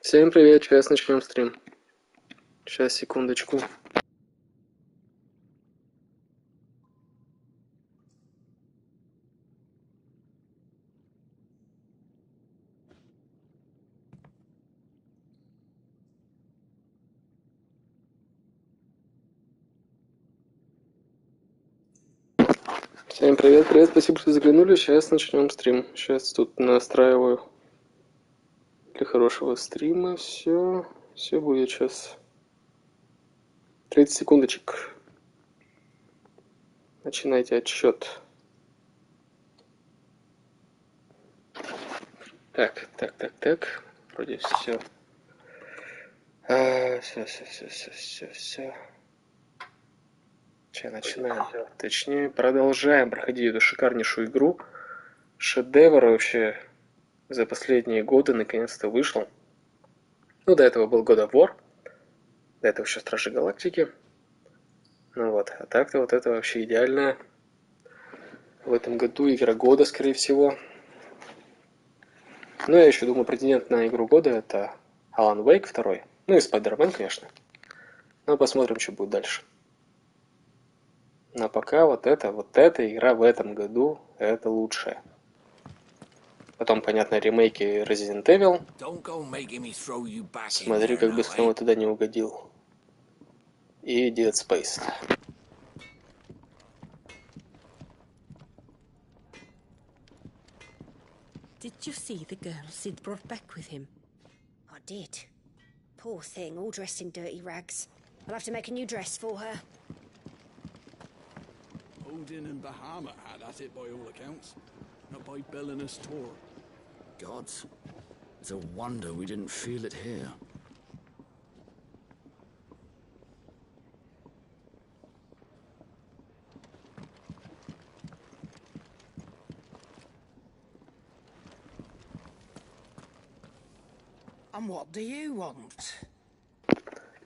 Всем привет, сейчас начнем стрим. Сейчас, секундочку. Всем привет, спасибо, что заглянули. Сейчас начнем стрим. Сейчас тут настраиваю для хорошего стрима. Все будет сейчас. 30 секундочек. Начинайте отсчет. Так. Вроде все. Все. Сейчас начинаем. Точнее, продолжаем проходить эту шикарнейшую игру. Шедевр вообще за последние годы наконец-то вышел. Ну, до этого был God of War. До этого еще Стражи Галактики. Ну вот, а так-то вот это вообще идеально. В этом году игра года, скорее всего. Ну, я еще думаю, претендент на игру года это Alan Wake 2. Ну и Spider-Man, конечно. Но посмотрим, что будет дальше. Но пока вот эта игра в этом году, это лучшая. Потом, понятно, ремейки Resident Evil. Смотри, как бы снова туда не угодил. И Dead Space. Did you see the girl Sid brought back with him? I did. Poor thing, all dressed in dirty rags. I'll have to make a new dress for her. Odin and Bahama had at it by all accounts. Not by Belinus Tor. Gods. It's a wonder we didn't feel it here. And what do you want?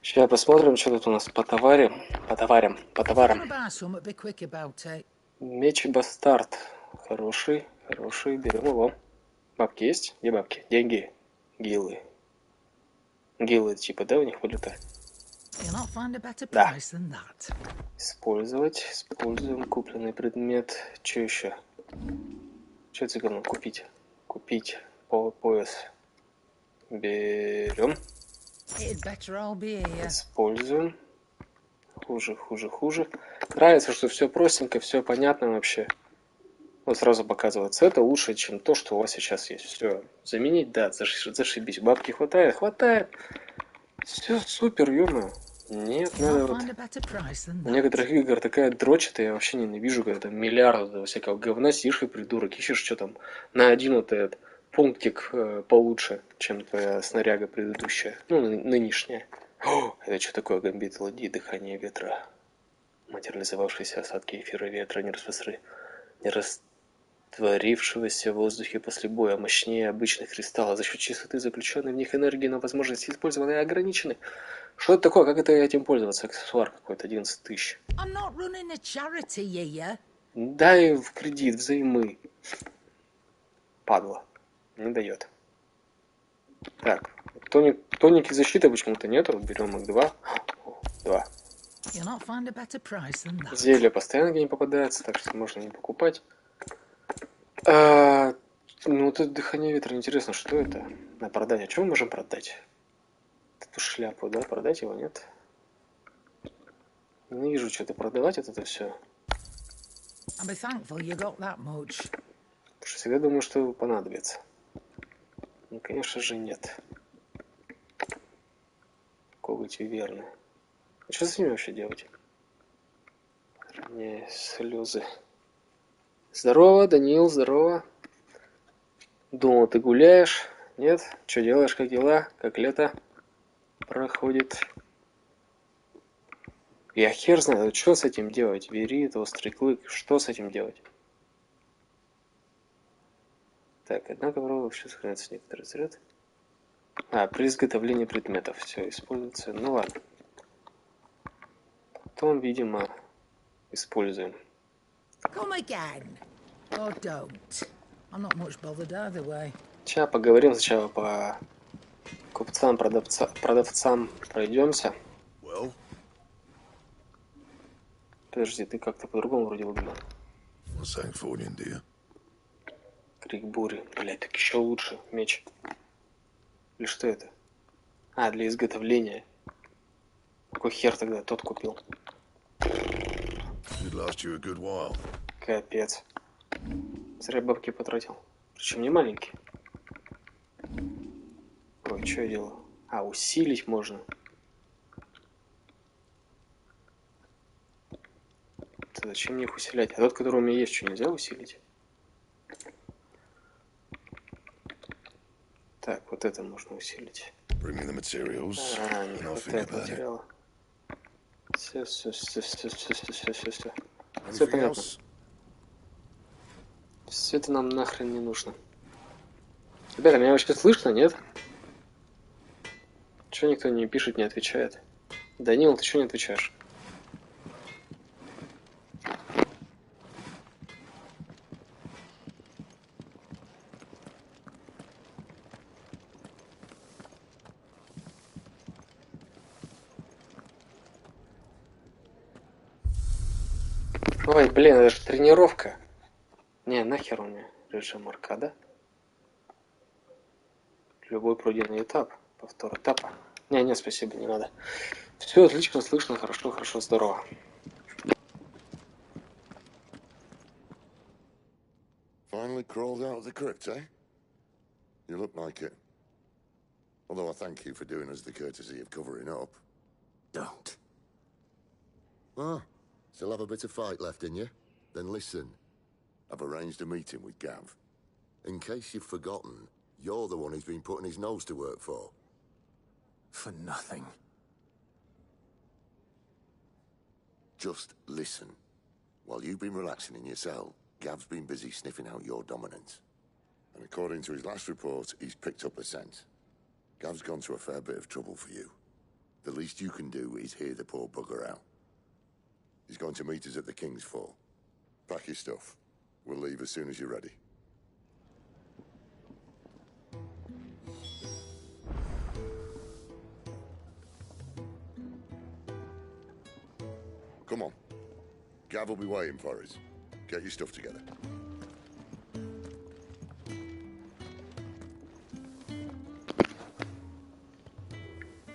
Сейчас посмотрим, что тут у нас по товарам. Меч Бастард. Хороший. Берем его. Бабки есть? Где бабки? Деньги. Гилы. Гилы типа, да, у них валюта? Да. Используем купленный предмет. Что еще? Что это за говно? Купить пояс. Берем. Используем. Хуже. Нравится, что все простенько, все понятно вообще. Вот сразу показывается, это лучше, чем то, что у вас сейчас есть. Все, заменить, да, зашибись. Бабки хватает. Все супер, ё-моё. Нет, надо вот... У некоторых игр такая дрочь, я вообще ненавижу, когда там миллиарды всякого говна сидишь и придурок, ищешь, что там на один вот этот пунктик получше, чем твоя снаряга предыдущая, ну, нынешняя. О, это что такое? Гамбит ладьи, дыхание ветра. Материализовавшиеся осадки эфира ветра не растворившегося в воздухе после боя, мощнее обычных кристаллов, за счет чистоты заключенной в них энергии, но возможности использования ограничены. Что это такое? Как это этим пользоваться? Аксессуар какой-то, 11 тысяч. Дай в кредит, взаймы. Падла. Не дает. Так, тоники защиты почему-то нету. Берем их 2. 2. Зелье постоянно где не попадается, так что можно не покупать. Ну, вот это дыхание ветра, интересно, что это? На продать. А что мы можем продать? Эту шляпу, да? Продать его, нет? Не вижу, что-то продавать это все. Потому что всегда думаю, что понадобится. Ну, конечно же, нет. Коготь верно. А что с ними вообще делать? Не, слезы. Здорово, Даниил, здорово. Думал, ты гуляешь? Нет? Что делаешь, как дела? Как лето проходит? Я хер знаю, что с этим делать? Верит, острый клык, что с этим делать? Так, однако вообще сохраняется некоторый заряд. При изготовлении предметов все используется. Ну ладно. Потом, видимо, используем. Сейчас поговорим сначала по Купцам, продавцам пройдемся. Well, Подожди, ты как-то по-другому вроде выглядел. what's that for, dear? Крик бури. Блять, так еще лучше. Меч. Или что это? А, для изготовления. Какой хер тогда тот купил? Should last you a good while. Капец. Зря бабки потратил. Причем не маленький. Ой, что я делаю? А, усилить можно. Да зачем мне их усилять? А тот, который у меня есть, что нельзя усилить? Так, вот это можно усилить. Bring me the materials, А, не and I'll think хватает about it. материала. Все. Все Anything понятно. else? Все это нам нахрен не нужно. Ребята, меня вообще слышно, нет? Чего никто не пишет, не отвечает? Данил, ты чего не отвечаешь? Ой, блин, это же тренировка. Не, нахер у меня режим аркада. Любой пройденный этап. Повтор этапа. Не, спасибо, не надо. Все отлично, слышно, хорошо, здорово. Finally crawled out of the crypt, eh? You look like it. Although I thank you for doing us the courtesy of covering up. Don't. Ah, still have a bit of fight left in you? Then listen. I've arranged a meeting with Gav. In case you've forgotten, you're the one he's been putting his nose to work for. For nothing. Just listen. While you've been relaxing in your cell, Gav's been busy sniffing out your dominance. And according to his last report, he's picked up a scent. Gav's gone to a fair bit of trouble for you. The least you can do is hear the poor bugger out. He's going to meet us at the King's Fall. Pack your stuff. We'll leave as soon as you're ready. Come on. Gav will be waiting for us. Get your stuff together.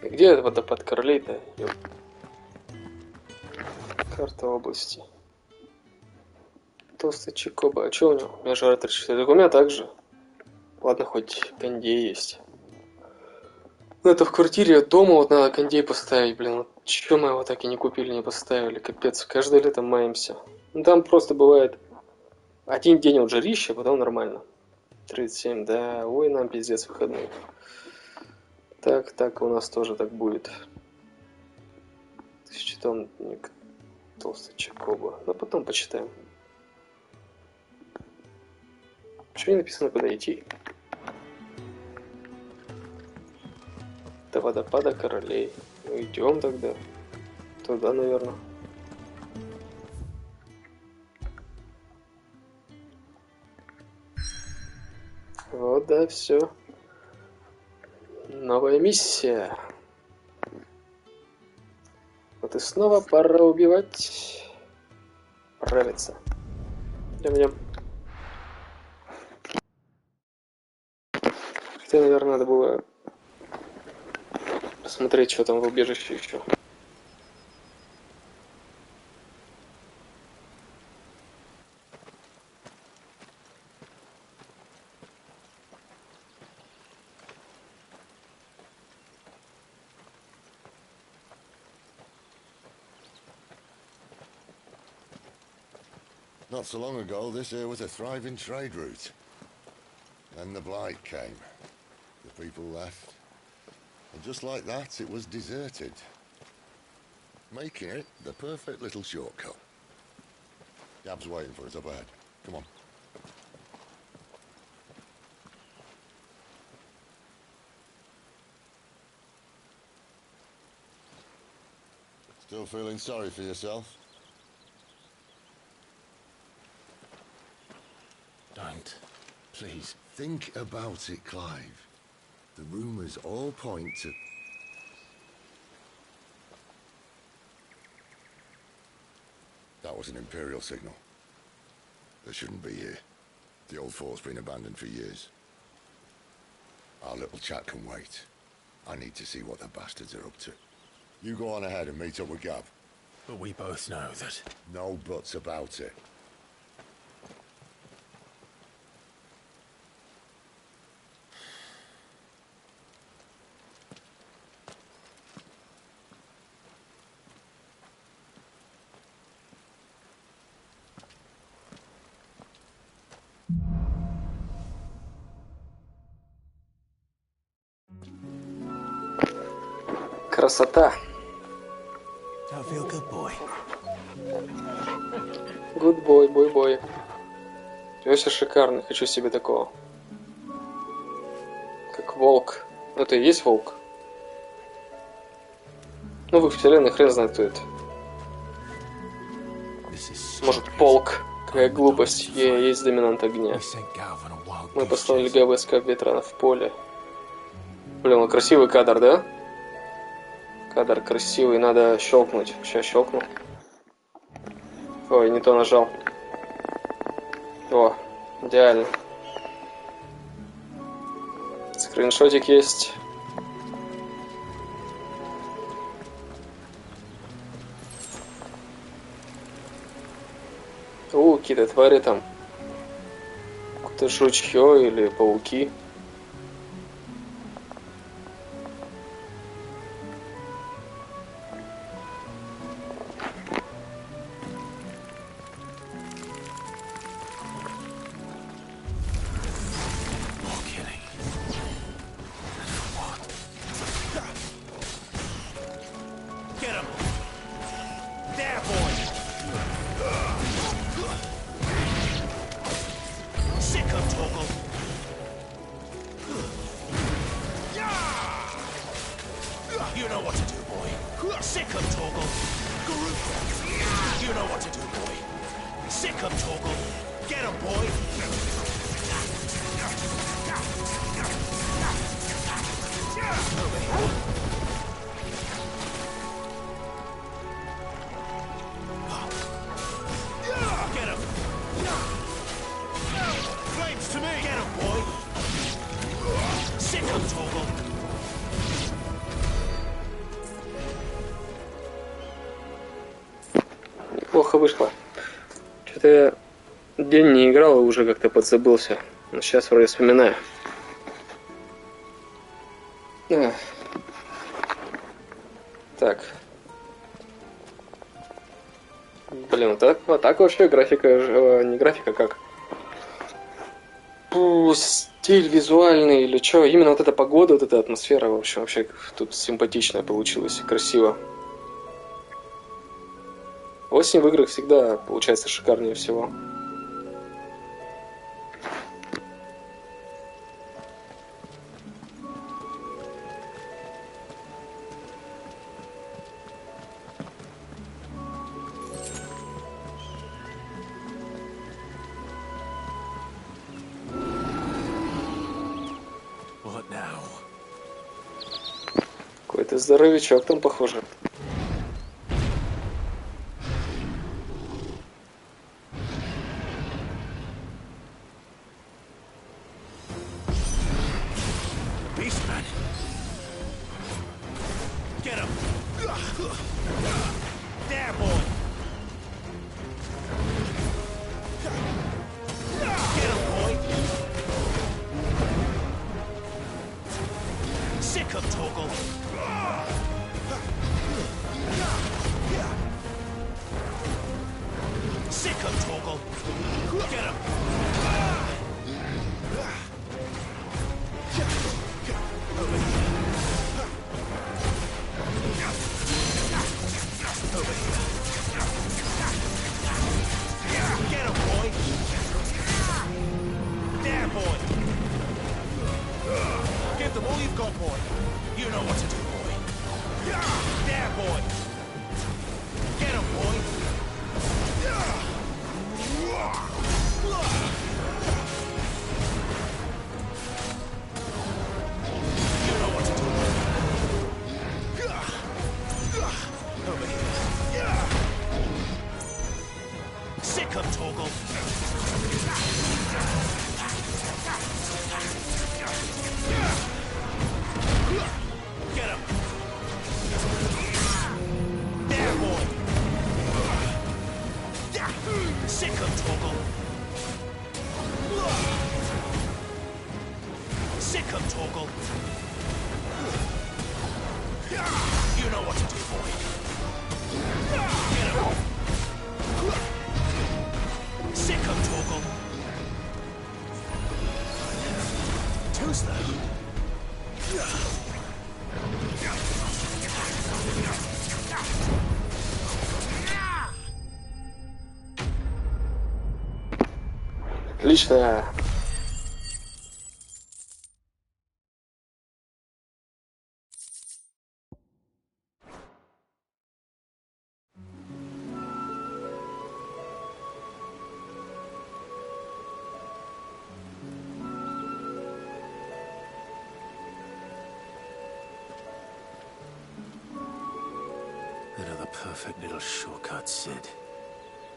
Где этот водопад королей-то? Карта области. Толстый Чикоба. А что у него? У меня же R34. Так у меня так же. Ладно, хоть кондей есть. Ну это в квартире, дома вот надо кондей поставить, блин. Вот чё мы его так и не купили, не поставили? Капец, каждое лето маемся. Ну там просто бывает один день вот жарища, потом нормально. 37, да. Ой, нам пиздец выходные. Так, у нас тоже так будет. Тысячетонник толстый Чикоба. Но потом почитаем. Что не написано, куда идти? До водопада королей. Ну идем тогда. Туда, наверное. Вот, да, все. Новая миссия. Вот и снова пора убивать. Правиться. Идем. Хотя, наверное, надо было посмотреть, что там в убежище еще. Not so long ago, this here was a thriving trade route. Then the blight came. The people left. And just like that, it was deserted. Making it the perfect little shortcut. Gab's waiting for us up ahead. Come on. Still feeling sorry for yourself? Don't. Please. Think about it, Clive. The rumors all point to... That was an Imperial signal. They shouldn't be here. The old fort's been abandoned for years. Our little chat can wait. I need to see what the bastards are up to. You go on ahead and meet up with Gav. But we both know that... No buts about it. Красота. Don't feel good, boy. Good boy, бой. Все шикарный, хочу себе такого. Как волк. Это и есть волк? Ну, в их вселенной хрен знает, кто это. Может, полк. Какая глупость. Я есть доминант огня. Мы послали Гава искать ветрана в поле. Блин, ну красивый кадр, да? Кадр красивый, надо щелкнуть. Сейчас щелкну. Ой, не то нажал. О, идеально. Скриншотик есть. Какие-то твари там. Какое-то жучье или пауки. Плохо вышло. Что-то я день не играл и уже как-то подзабылся. Но сейчас вроде вспоминаю. Так. Блин, вот так вообще графика, не графика, как стиль визуальный или что. Именно вот эта погода, вот эта атмосфера, в общем, вообще тут симпатичная получилась, красиво. Осень в играх всегда получается шикарнее всего. Какой-то здоровячок там, похоже. Sick of Torgal. Get him. There, boy. Sick of Torgal. Sick of Torgal. You know what to do, boy. Get him. Sick of Torgal. Too slow. Отлично. Another perfect little shortcut, Sid.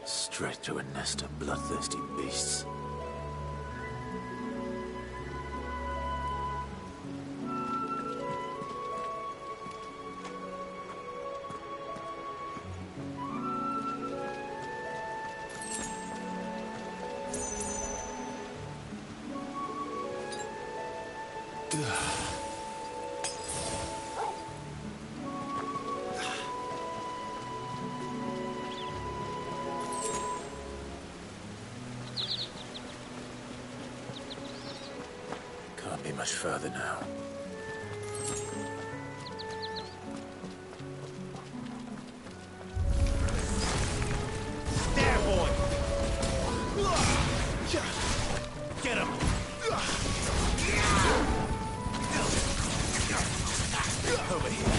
Straight to a nest of bloodthirsty beasts. Can't be much further now. There, boy! Get him! Over here.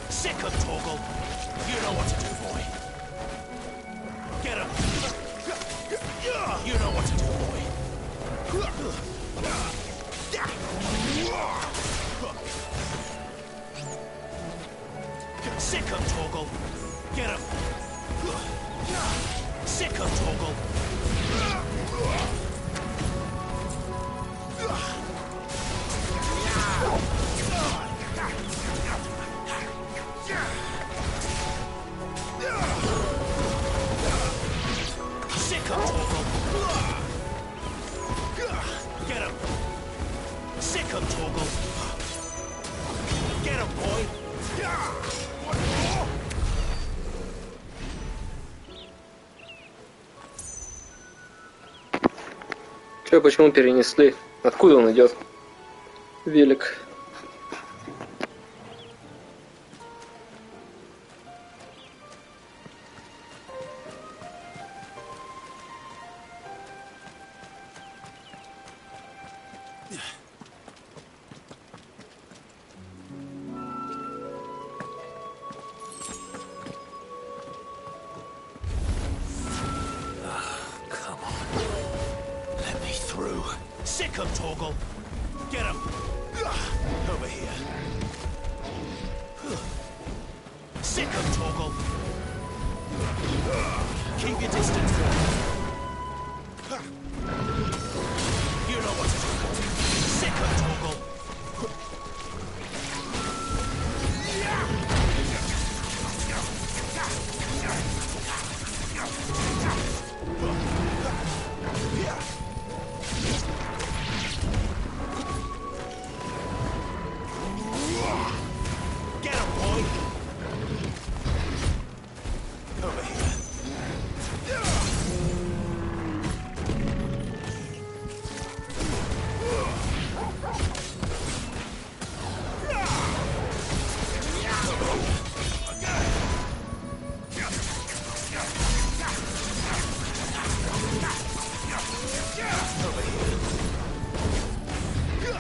Sick of Torgal. You know what to do, boy. Get him. You know what to do, boy. Sick of Torgal. Get him. Sick of Torgal. Sick of Torgal. Get him. Sick of Torgal. Get him, boy. One more. Че, почему перенесли? Откуда он идет? Велик. Come on. Let me through. Sick of Torgal. Get him. Over here. Sick of Torgal. Keep your distance. You know what to do. Sick of Torgal. Get him, boy. Over here.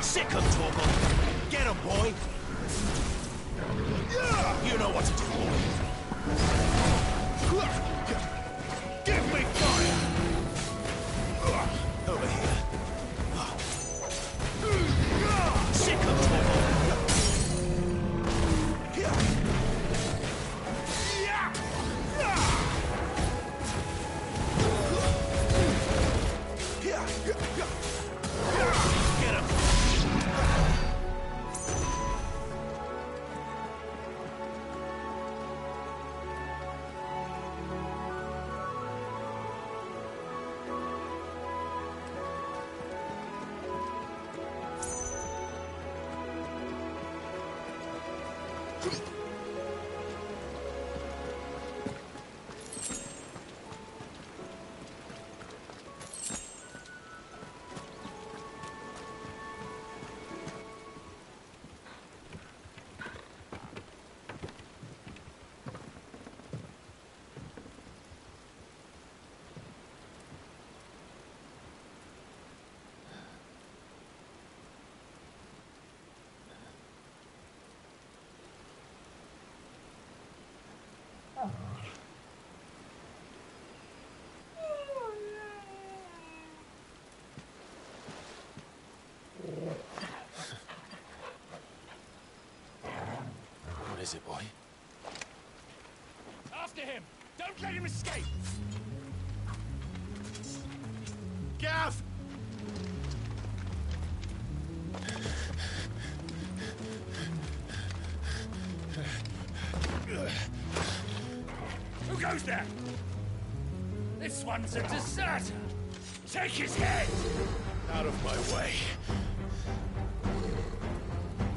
Sick of Torgal. Get him, boy. You know what to do, boy. Give me fire. Over here. Sick of Torgal. What is it, boy? After him! Don't let him escape! Gav! Who goes there? This one's a deserter! Take his head! Out of my way.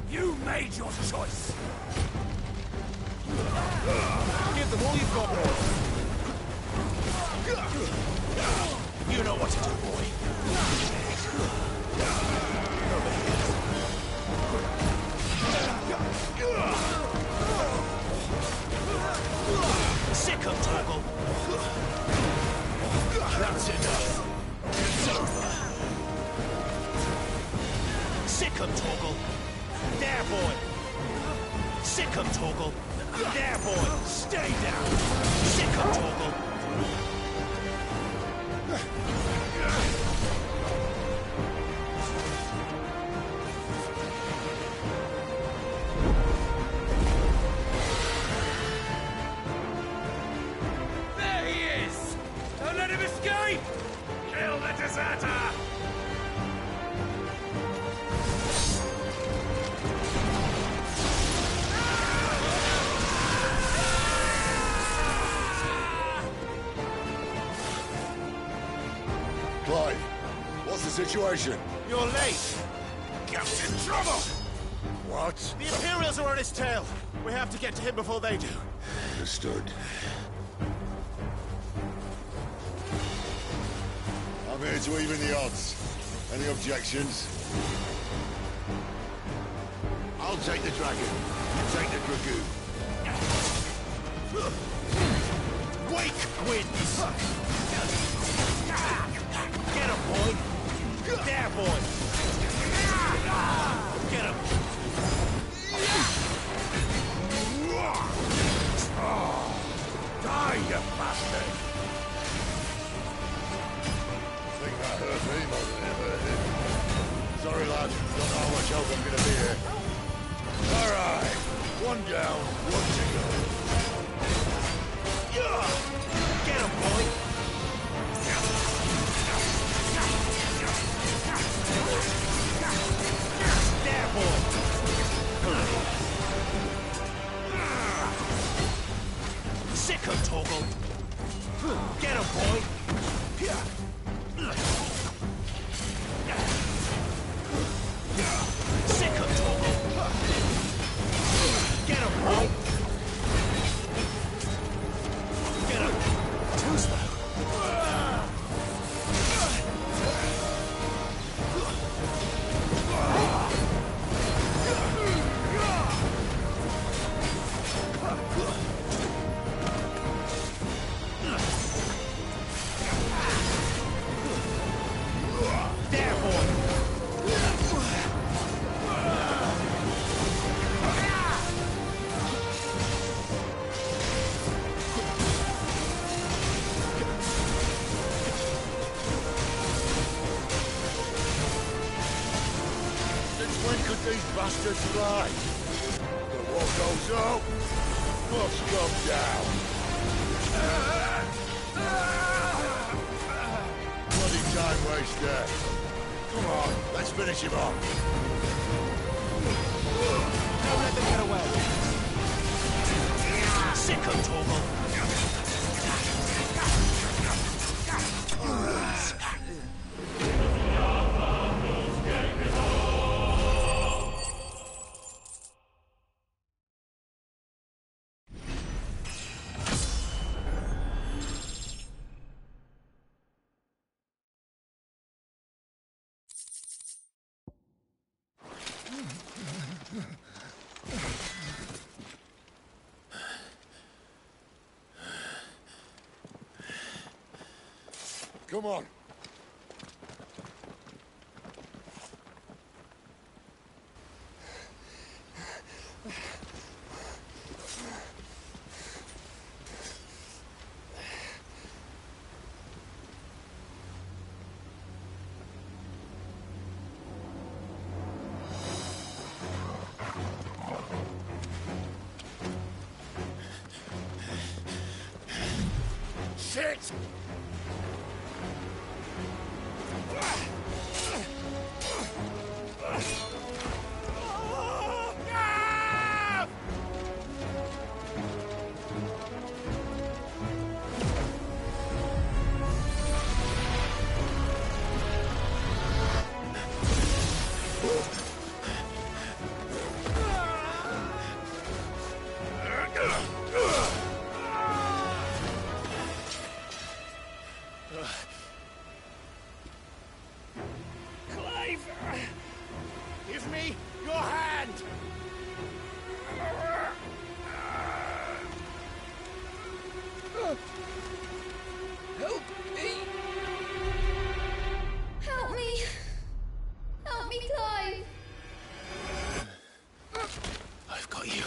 You made your choice! Give them all you've got, boy. You know what to do, boy. Over here. Sick of Toggle. That's enough. It's over. Sick of Toggle. There, boy. Sick of Toggle. There, boy! Stay down! Sick of Toggle! There he is! Don't let him escape! Kill the deserter! Clive, what's the situation? You're late! Gav's in trouble! What? The Imperials are on his tail! We have to get to him before they do. Understood. I'm here to even the odds. Any objections? I'll take the dragon. You take the dragoon. Wake wins! Get him, boy! There, boy! Get him! Die, you bastard! Think that hurt me more than it hurt him. Sorry, lad. Don't know how much help I'm gonna be here. All right. One down, one to go. Get him, boy! There, boy! Sick of Toggle! Get him, boy! Sick of Toggle! Get him, boy! Get him! Too slow! There, boy! Since when could these bastards fly? But what goes up must come down. Bloody time waster. Come on, let's finish him off. Don't let them get away! Sick of Toggle! Come on. Shit! Clive! Give me your hand! Help me! Help me! Help me, Clive! I've got you.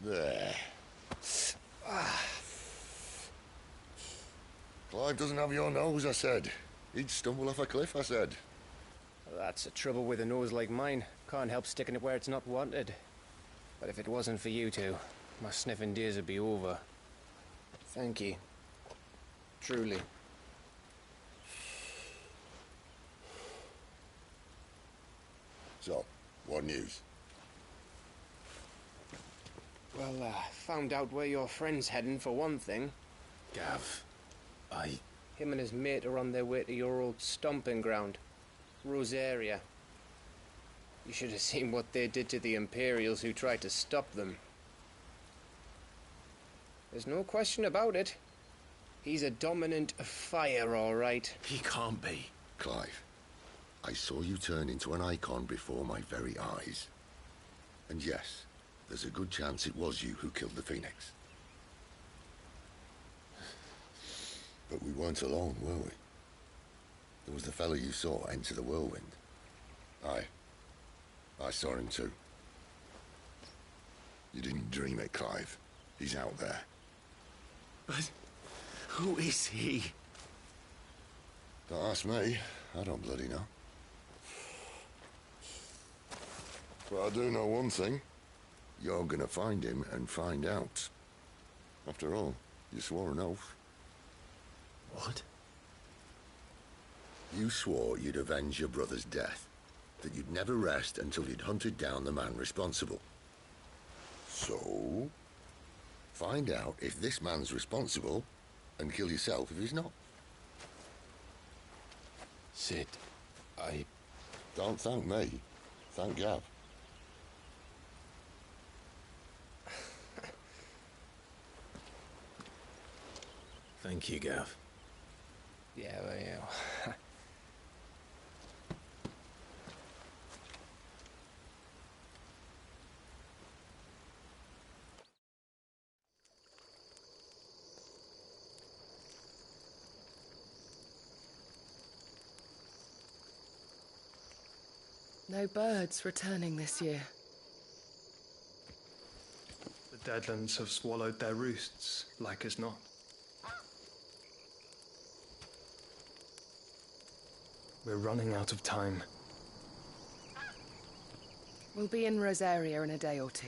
There. Clive doesn't have your nose, I said. He'd stumble off a cliff, I said. That's the trouble with a nose like mine. Can't help sticking it where it's not wanted. But if it wasn't for you two, my sniffing days would be over. Thank you. Truly. So, what news? Well, found out where your friend's heading, for one thing. Gav, Him and his mate are on their way to your old stomping ground, Rosaria. You should have seen what they did to the Imperials who tried to stop them. There's no question about it. He's a dominant of fire, all right. He can't be. Clive, I saw you turn into an icon before my very eyes. And yes, there's a good chance it was you who killed the Phoenix. But we weren't alone, were we? There was the fellow you saw enter the whirlwind. I saw him too. You didn't dream it, Clive. He's out there. But who is he? Don't ask me. I don't bloody know. But I do know one thing. You're gonna find him and find out. After all, you swore an oath. What? You swore you'd avenge your brother's death. That you'd never rest until you'd hunted down the man responsible. So, find out if this man's responsible and kill yourself if he's not. Sid, Don't thank me. Thank Gav. Thank you, Gav. Yeah, well, yeah. No birds returning this year. The Deadlands have swallowed their roosts, like as not. We're running out of time. We'll be in Rosaria in a day or two.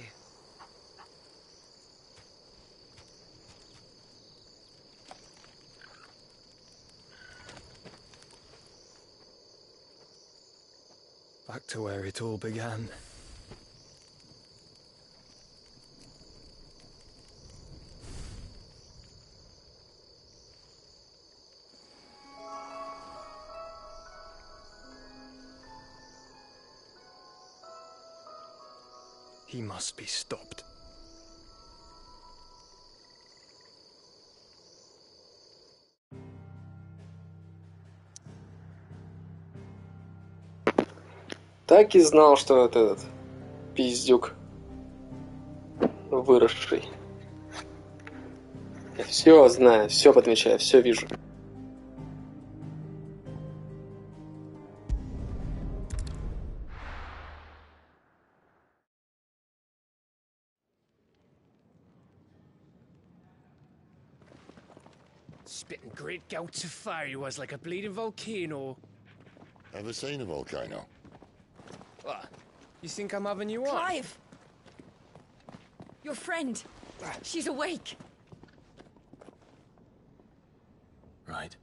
Back to where it all began. He must be stopped. Так и знал, что это этот пиздюк выросший. Я все знаю, все подмечаю, все вижу. Spitting great gouts of fire he was, like a bleeding volcano. Ever seen a volcano? What? You think I'm having you on? Clive! Your friend. She's awake. Right.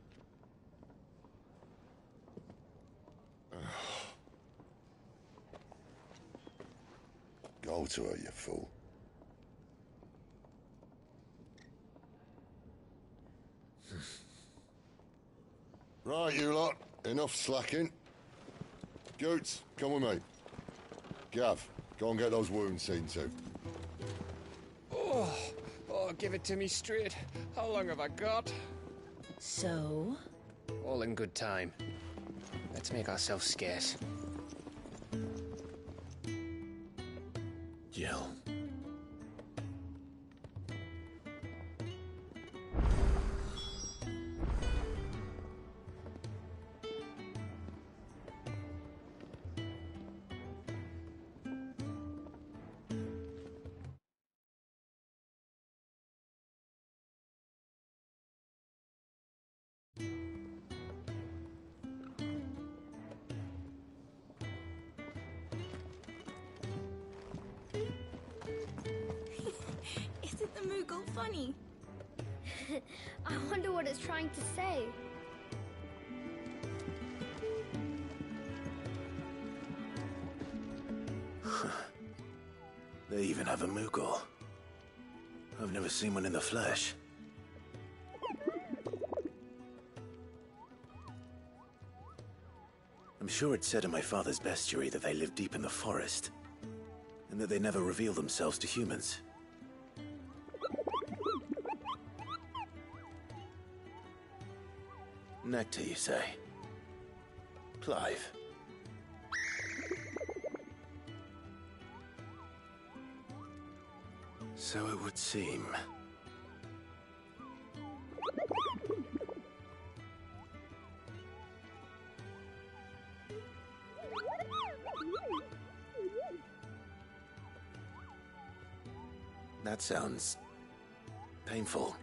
Go to her, you fool. Right, you lot. Enough slacking. Goots, come with me. Gav, go and get those wounds seen to. Oh, give it to me straight. How long have I got? So? All in good time. Let's make ourselves scarce. Jill. Isn't the Moogle funny? I wonder what it's trying to say. They even have a Moogle. I've never seen one in the flesh. I'm sure it said in my father's bestiary that they live deep in the forest, and that they never reveal themselves to humans. Nectar, you say? Clive. So it would seem. That sounds painful.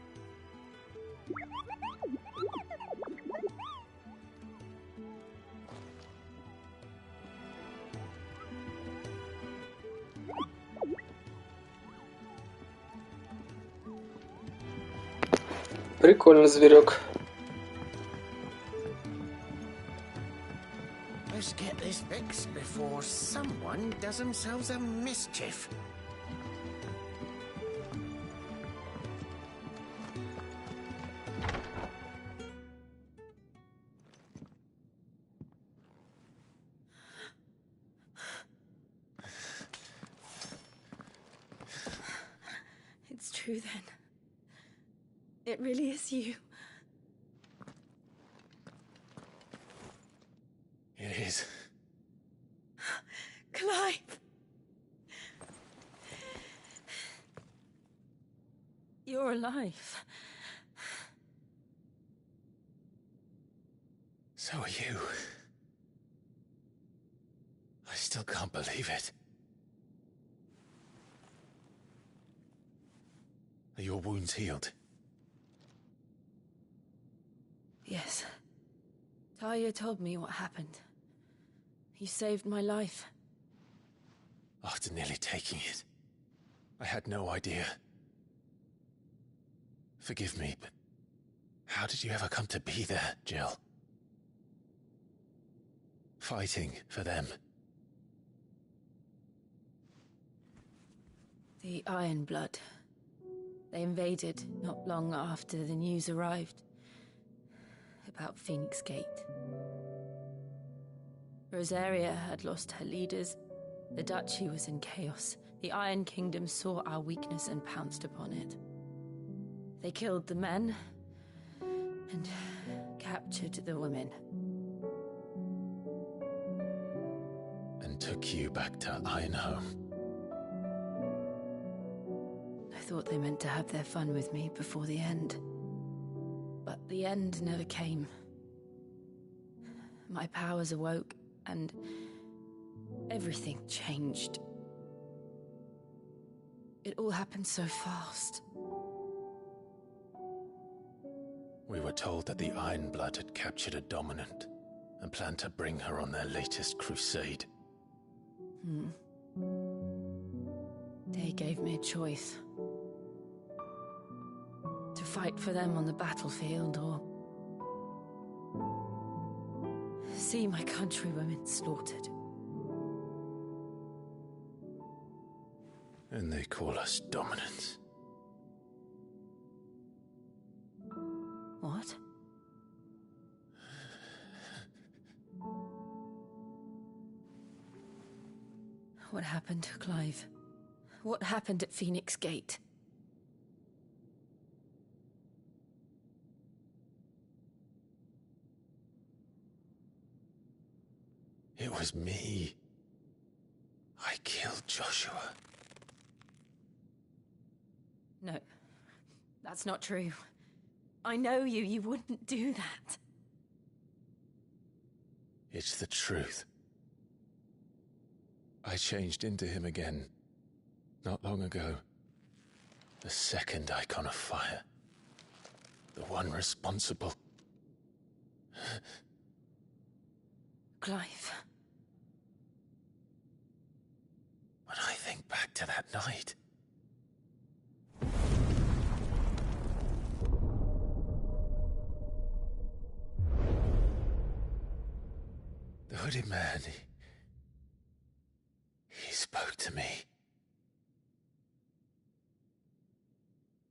Прикольный зверек. Let's get this fixed before someone does themselves a mischief. It's true then. It really is you. It is. Clive! You're alive. So are you. I still can't believe it. Are your wounds healed? Yes. Talia told me what happened. You saved my life. After nearly taking it, I had no idea. Forgive me, but how did you ever come to be there, Jill? Fighting for them. The Iron Blood. They invaded not long after the news arrived about Phoenix Gate. Rosaria had lost her leaders. The duchy was in chaos. the Iron Kingdom saw our weakness and pounced upon it. They killed the men and captured the women. And took you back to Ironhome. I thought they meant to have their fun with me before the end. But the end never came. My powers awoke, and everything changed. It all happened so fast. We were told that the Ironblood had captured a dominant and planned to bring her on their latest crusade. They gave me a choice. To fight for them on the battlefield, or see my countrywomen slaughtered. And they call us dominants. What? What happened, Clive? What happened at Phoenix Gate? It was me. I killed Joshua. No, that's not true. I know you. You wouldn't do that. It's the truth. I changed into him again, not long ago. The second icon of fire. The one responsible. Clive. When I think back to that night... The hooded man, he spoke to me.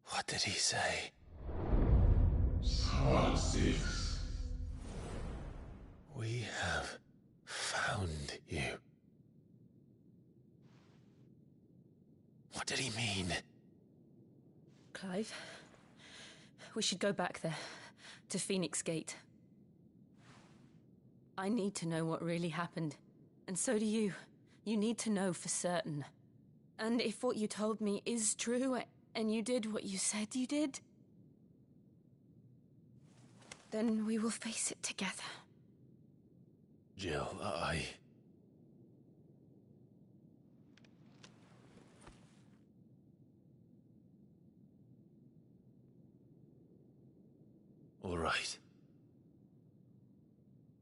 What did he say? Star 6. We have found you. What did he mean? Clive, we should go back there, to Phoenix Gate. I need to know what really happened, and so do you. You need to know for certain. And if what you told me is true, and you did what you said you did, then we will face it together. Jill, All right.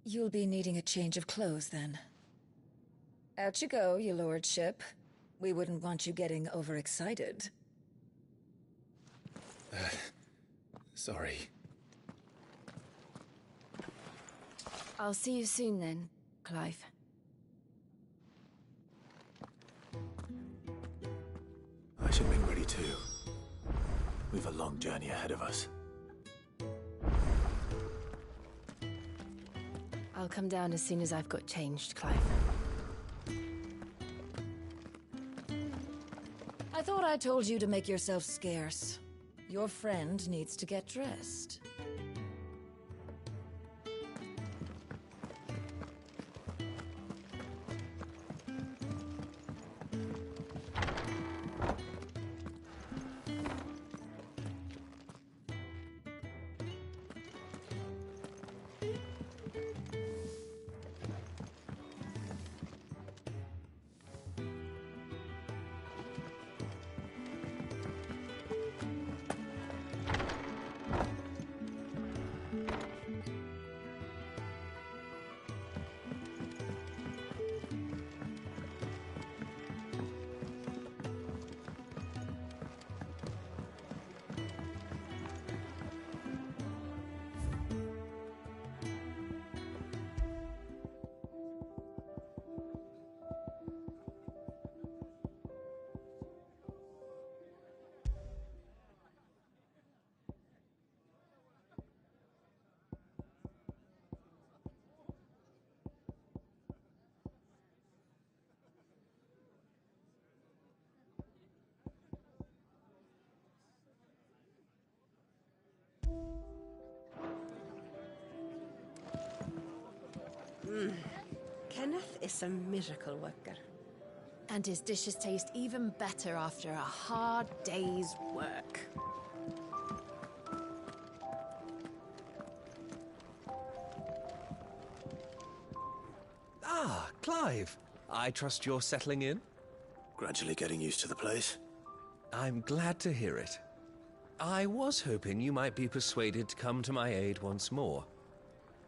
You'll be needing a change of clothes, then. Out you go, your lordship. We wouldn't want you getting overexcited. Sorry. I'll see you soon then, Clive. I should make ready too. We've a long journey ahead of us. I'll come down as soon as I've got changed, Clive. I thought I told you to make yourself scarce. Your friend needs to get dressed. Kenneth is a miracle worker. And his dishes taste even better after a hard day's work. Ah, Clive. I trust you're settling in? Gradually getting used to the place. I'm glad to hear it. I was hoping you might be persuaded to come to my aid once more.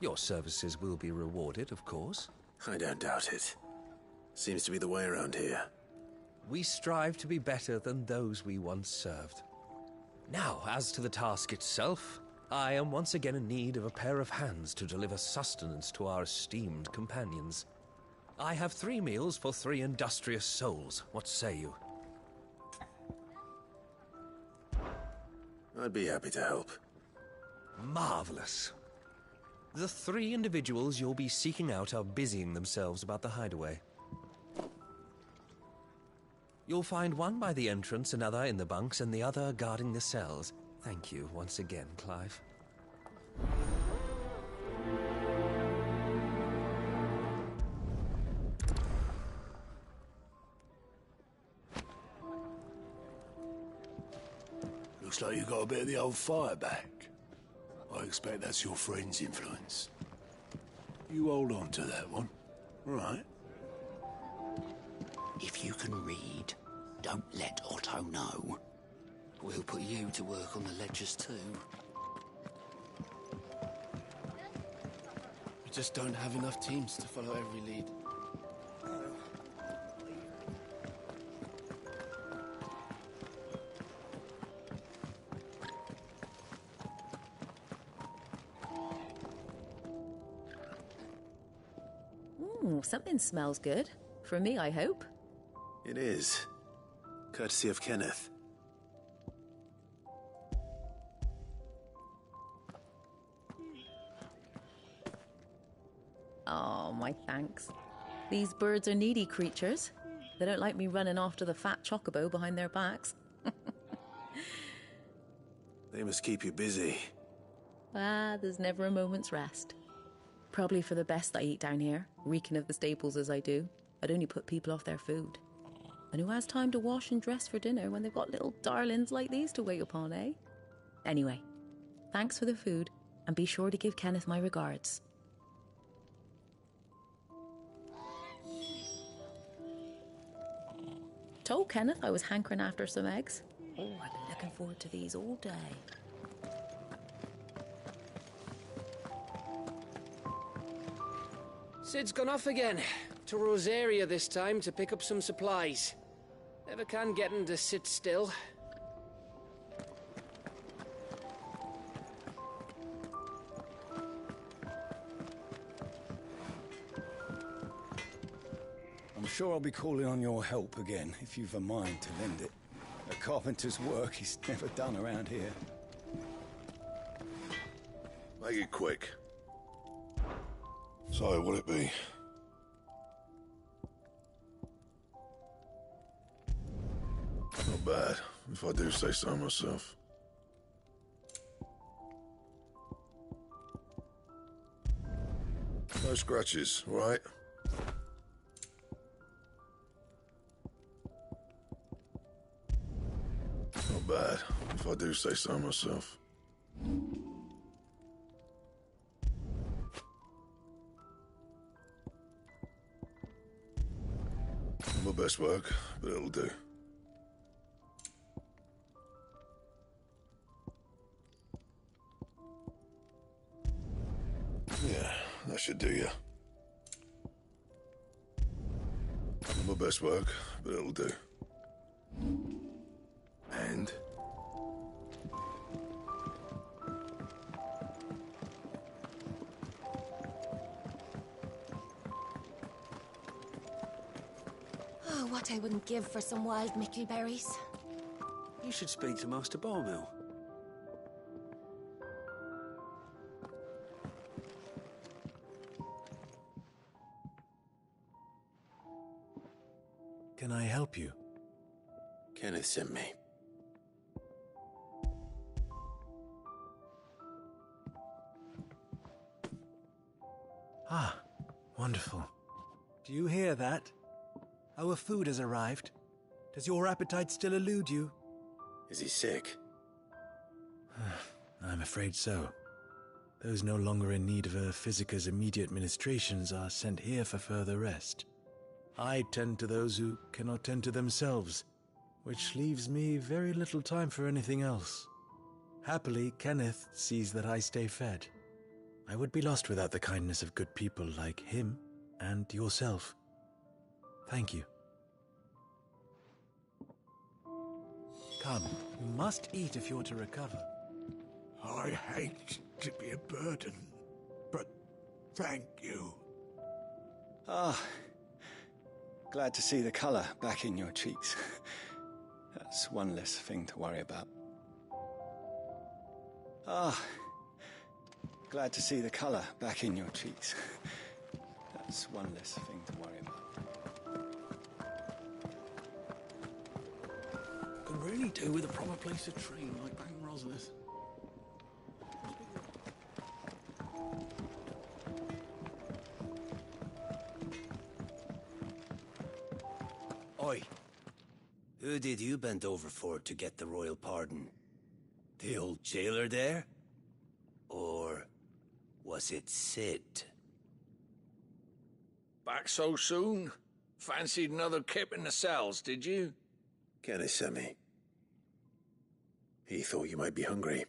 Your services will be rewarded, of course. I don't doubt it. Seems to be the way around here. We strive to be better than those we once served. Now, as to the task itself, I am once again in need of a pair of hands to deliver sustenance to our esteemed companions. I have 3 meals for 3 industrious souls. What say you? I'd be happy to help. Marvelous. The 3 individuals you'll be seeking out are busying themselves about the hideaway. You'll find one by the entrance, another in the bunks, and the other guarding the cells. Thank you once again, Clive. Looks like you got a bit of the old fire back. I expect that's your friend's influence. You hold on to that one, right? If you can read, don't let Otto know. We'll put you to work on the ledgers too. We just don't have enough teams to follow every lead. Something smells good. For me, I hope. It is. Courtesy of Kenneth. Oh, my thanks. These birds are needy creatures. They don't like me running after the fat chocobo behind their backs. They must keep you busy. There's never a moment's rest. Probably for the best I eat down here, reeking of the staples as I do. I'd only put people off their food. And who has time to wash and dress for dinner when they've got little darlings like these to wait upon, eh? Anyway, thanks for the food, and be sure to give Kenneth my regards. Told Kenneth I was hankering after some eggs. Oh, I've been looking forward to these all day. Sid's gone off again. To Rosaria this time to pick up some supplies. Never can get him to sit still. I'm sure I'll be calling on your help again, if you've a mind to lend it. A carpenter's work is never done around here. Make it quick. So, will it be? Not bad, if I do say so myself. No scratches, right? Not bad, if I do say so myself. My best work, but it'll do. Yeah, that should do you. My best work, but it'll do. And? Oh, what I wouldn't give for some wild mickleberries. You should speak to Master Barmill. Can I help you? Kenneth sent me. Ah, Wonderful. Do you hear that? Our food has arrived. Does your appetite still elude you? Is he sick? I'm afraid so. Those no longer in need of a physicker's immediate ministrations are sent here for further rest. I tend to those who cannot tend to themselves, which leaves me very little time for anything else. Happily, Kenneth sees that I stay fed. I would be lost without the kindness of good people like him and yourself. Thank you. Come, you must eat if you're to recover. I hate to be a burden, but thank you. Ah, glad to see the colour back in your cheeks. That's one less thing to worry about. Ah, glad to see the colour back in your cheeks. That's one less thing to worry about. Could really do with a proper place to train like back in Roslith. Oi. Who did you bend over for to get the royal pardon? The old jailer there? Or was it Sid? Back so soon? Fancied another kip in the cells, did you? Kenneth sent me. He thought you might be hungry.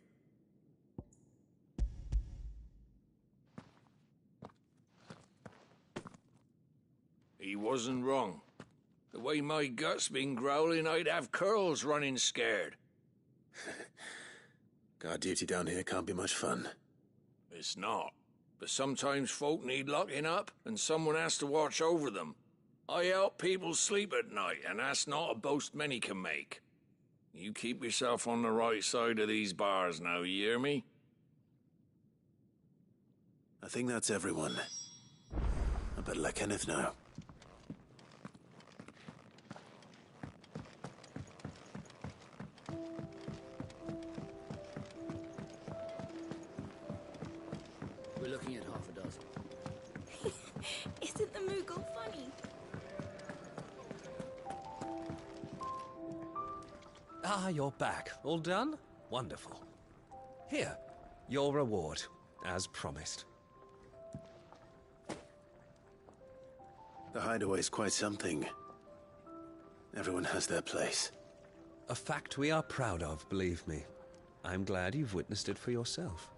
He wasn't wrong. The way my gut's been growling, I'd have curls running scared. Guard duty down here can't be much fun. It's not. But sometimes folk need locking up, and someone has to watch over them. I help people sleep at night, and that's not a boast many can make. You keep yourself on the right side of these bars now, you hear me? I think that's everyone. I better let Kenneth know. We're looking at half a dozen. Isn't the Moogle funny? Ah, you're back. All done? Wonderful. Here, your reward, as promised. The hideaway's quite something. Everyone has their place. A fact we are proud of, believe me. I'm glad you've witnessed it for yourself.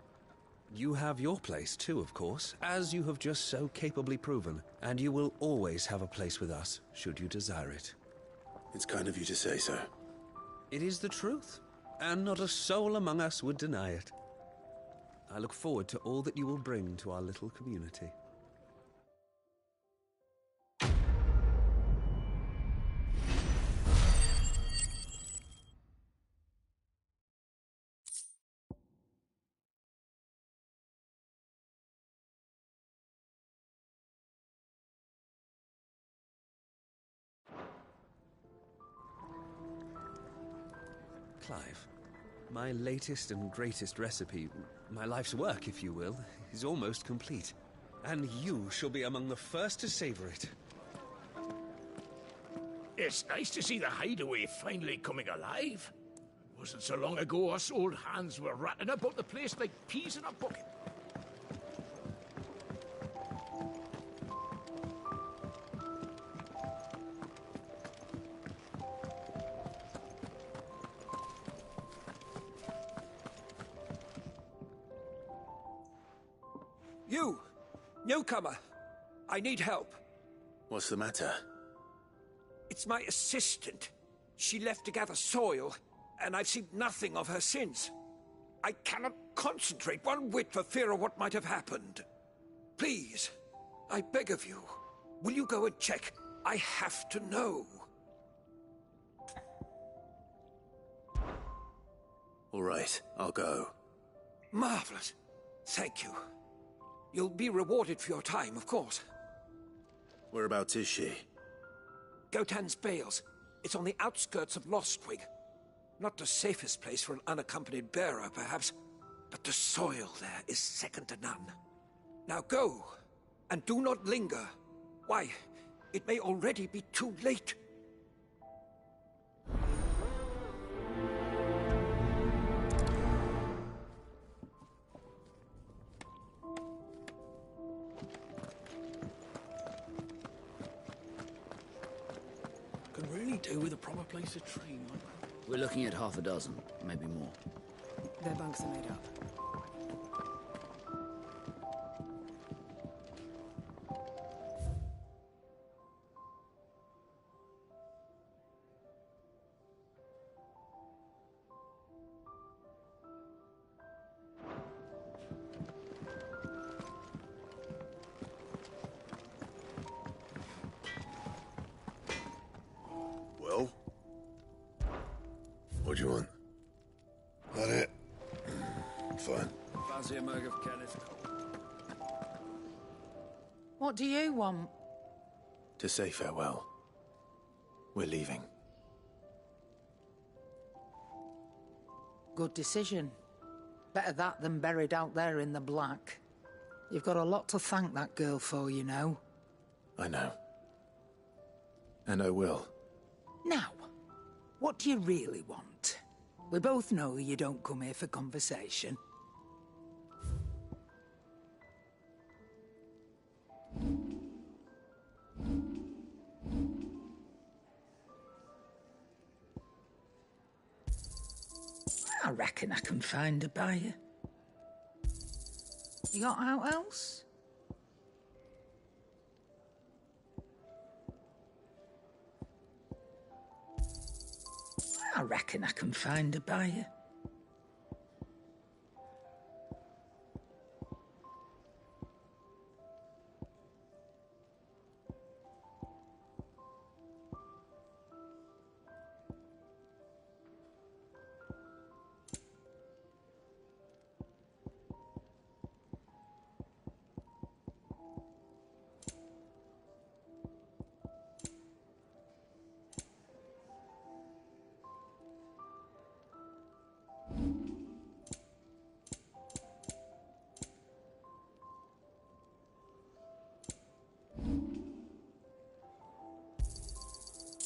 You have your place too, of course, as you have just so capably proven, and you will always have a place with us, should you desire it. It's kind of you to say so. It is the truth, and not a soul among us would deny it. I look forward to all that you will bring to our little community. Clive, my latest and greatest recipe, my life's work, if you will, is almost complete. And you shall be among the first to savor it. It's nice to see the hideaway finally coming alive. Wasn't so long ago us old hands were ratting about the place like peas in a bucket. You! Newcomer! I need help. What's the matter? It's my assistant. She left to gather soil, and I've seen nothing of her since. I cannot concentrate one whit for fear of what might have happened. Please, I beg of you, will you go and check? I have to know. All right, I'll go. Marvelous. Thank you. You'll be rewarded for your time, of course. Whereabouts is she? Gotan's Bales. It's on the outskirts of Lostwig. Not the safest place for an unaccompanied bearer, perhaps, but the soil there is second to none. Now go, And do not linger. Why, it may already be too late. Could really do with a proper place to train. We're looking at half a dozen, maybe more. Their bunks are made up. Well? What do you want? That it? Fine. Fancy a mug of Kenneth Cole? What do you want? To say farewell. We're leaving. Good decision. Better that than buried out there in the black. You've got a lot to thank that girl for, you know. I know. And I will. Now, what do you really want? We both know you don't come here for conversation. I reckon I can find a buyer. You got out else? I reckon I can find a buyer.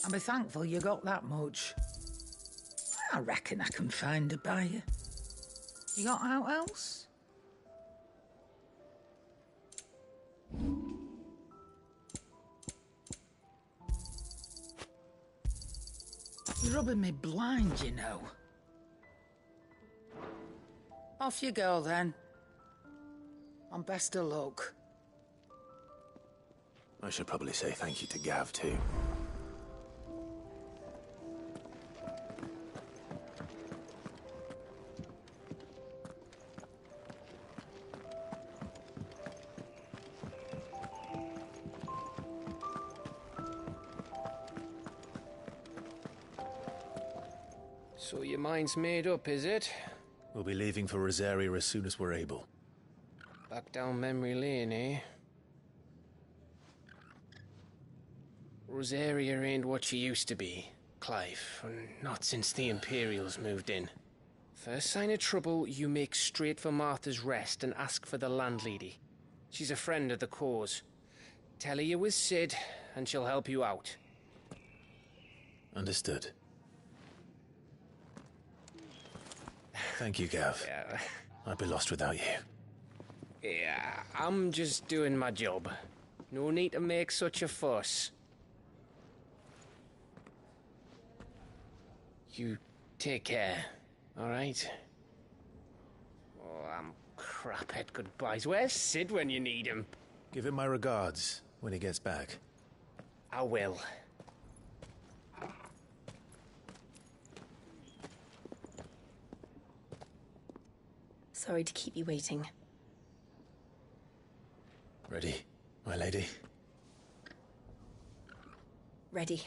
I'll be thankful you got that much. I reckon I can find a buyer. You got out else? You're rubbing me blind, you know. Off you go, then. And best of luck. I should probably say thank you to Gav, too. So your mind's made up, is it? We'll be leaving for Rosaria as soon as we're able. Back down memory lane, eh? Rosaria ain't what she used to be, Clive. Not since the Imperials moved in. First sign of trouble, you make straight for Martha's Rest and ask for the landlady. She's a friend of the cause. Tell her you was Sid, and she'll help you out. Understood. Thank you, Gav. Yeah. I'd be lost without you. Yeah, I'm just doing my job. No need to make such a fuss. You take care, all right? Oh, I'm crap at goodbyes. Where's Sid when you need him? Give him my regards when he gets back. I will. Sorry to keep you waiting. Ready, my lady? Ready.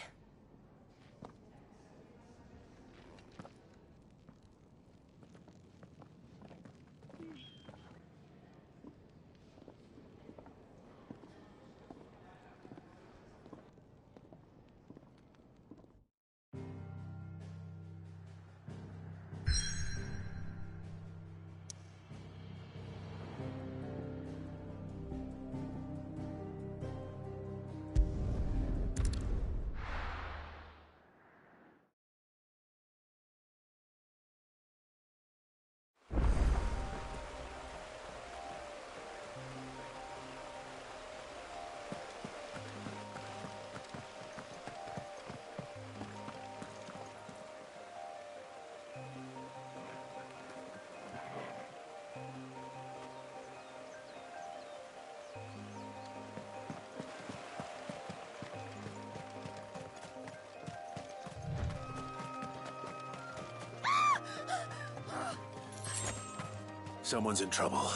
Someone's in trouble.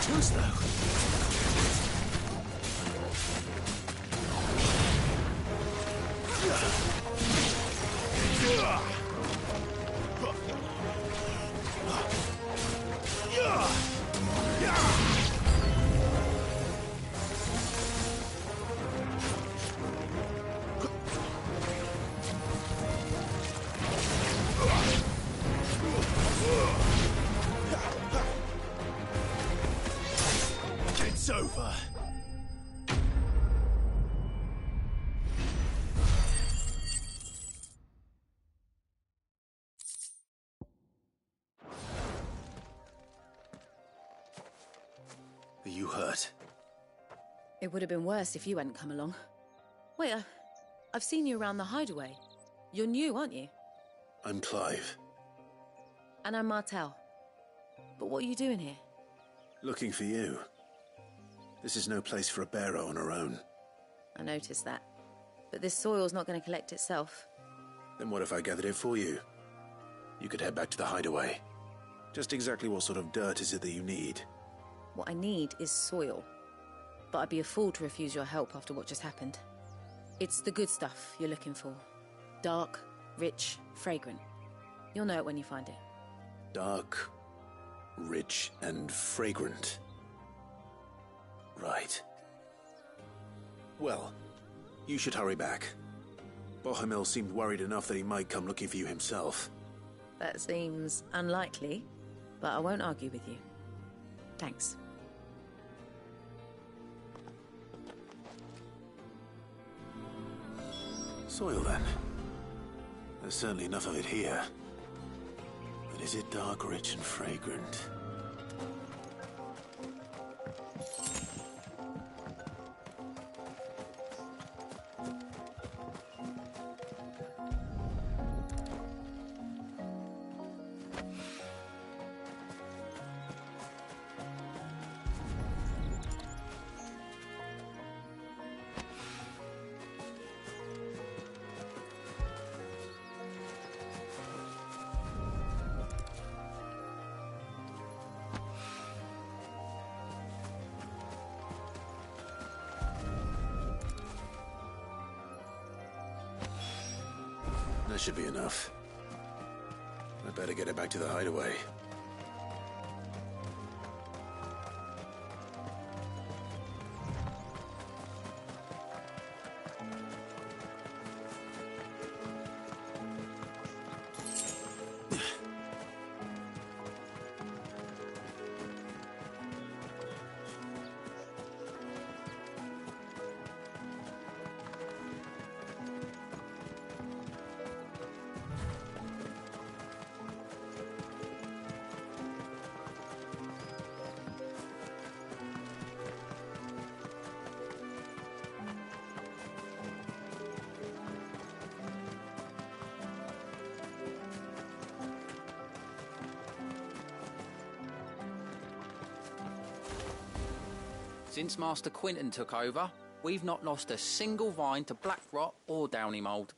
Too slow. It's over. Are you hurt? It would have been worse if you hadn't come along. Wait, I've seen you around the hideaway. You're new, aren't you? I'm Clive. And I'm Martel. But what are you doing here? Looking for you. This is no place for a bearer on her own. I noticed that. But this soil's not going to collect itself. Then what if I gathered it for you? You could head back to the hideaway. Just exactly what sort of dirt is it that you need? What I need is soil. But I'd be a fool to refuse your help after what just happened. It's the good stuff you're looking for. Dark, rich, fragrant. You'll know it when you find it. Dark, rich, and fragrant. Right. Well, you should hurry back. Bohemil seemed worried enough that he might come looking for you himself. That seems unlikely, but I won't argue with you. Thanks. Soil, then. There's certainly enough of it here. But is it dark, rich, and fragrant? That should be enough. I better get it back to the hideaway. Since Master Quinton took over, we've not lost a single vine to black rot or downy mould.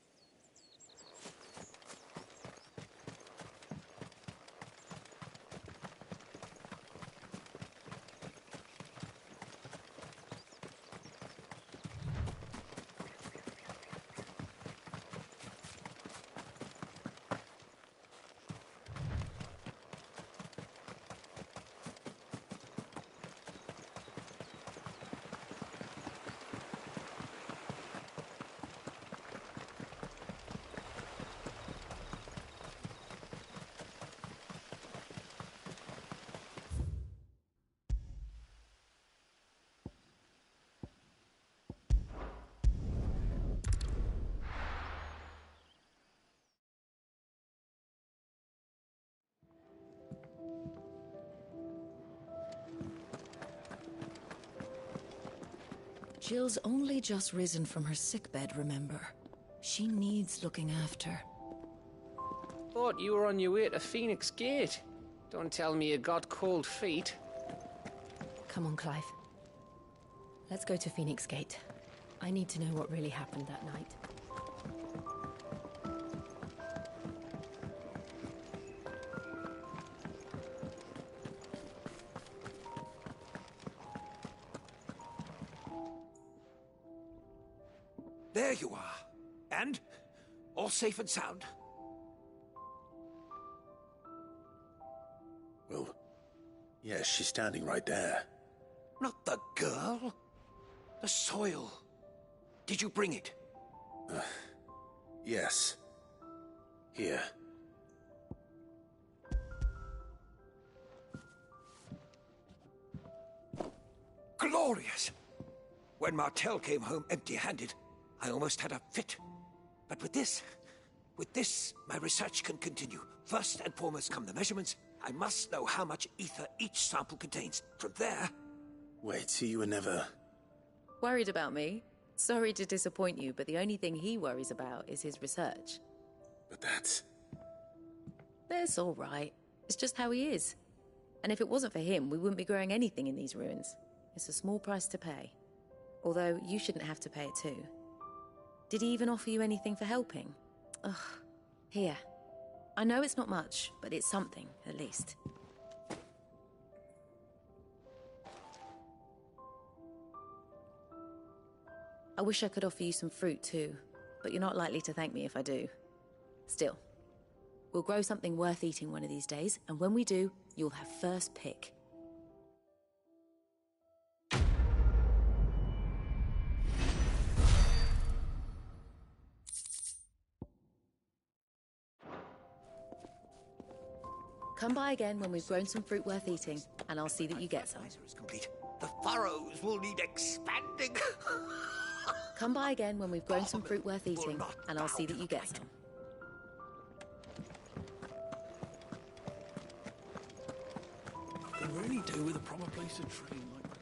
Jill's only just risen from her sickbed, remember? She needs looking after. Thought you were on your way to Phoenix Gate. Don't tell me you got cold feet. Come on, Clive. Let's go to Phoenix Gate. I need to know what really happened that night. There you are. And? All safe and sound? Well, yes, she's standing right there. Not the girl. The soil. Did you bring it? Yes. Here. Glorious! When Martel came home empty-handed, I almost had a fit. But with this, my research can continue. First and foremost come the measurements. I must know how much ether each sample contains. From there... Wait, so you were never... Worried about me? Sorry to disappoint you, but the only thing he worries about is his research. But that's... That's all right. It's just how he is. And if it wasn't for him, we wouldn't be growing anything in these ruins. It's a small price to pay. Although, you shouldn't have to pay it too. Did he even offer you anything for helping? Ugh. Here. I know it's not much, but it's something, at least. I wish I could offer you some fruit too, but you're not likely to thank me if I do. Still, we'll grow something worth eating one of these days, and when we do, you'll have first pick. Come by again when we've grown some fruit worth eating, and I'll see that you get some. The furrows will need expanding. Come by again when we've grown some fruit worth eating, and I'll see that you get some. They really do with a proper place to train like that.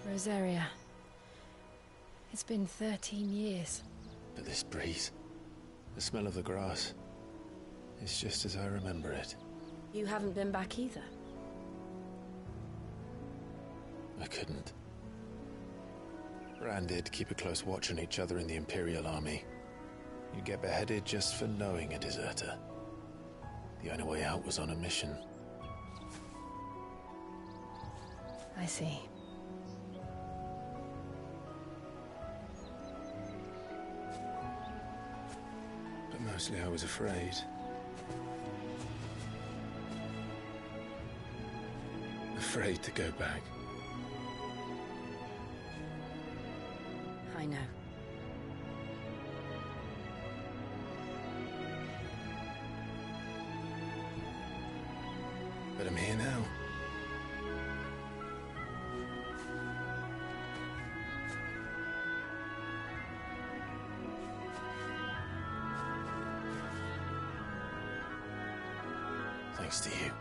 Rosaria. It's been 13 years. But this breeze, the smell of the grass, it's just as I remember it. You haven't been back either. I couldn't. Rand did keep a close watch on each other in the Imperial Army. You get beheaded just for knowing a deserter. The only way out was on a mission. I see. But mostly I was afraid. Afraid to go back. I know. But I'm here now. Thanks to you.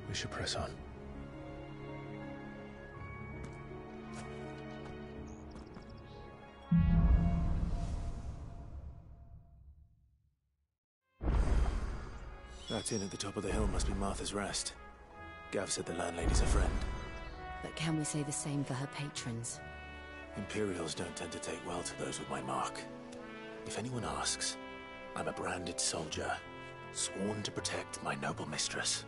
We should press on. That inn at the top of the hill must be Martha's Rest. Gav said the landlady's a friend. But can we say the same for her patrons? Imperials don't tend to take well to those with my mark. If anyone asks, I'm a branded soldier, sworn to protect my noble mistress.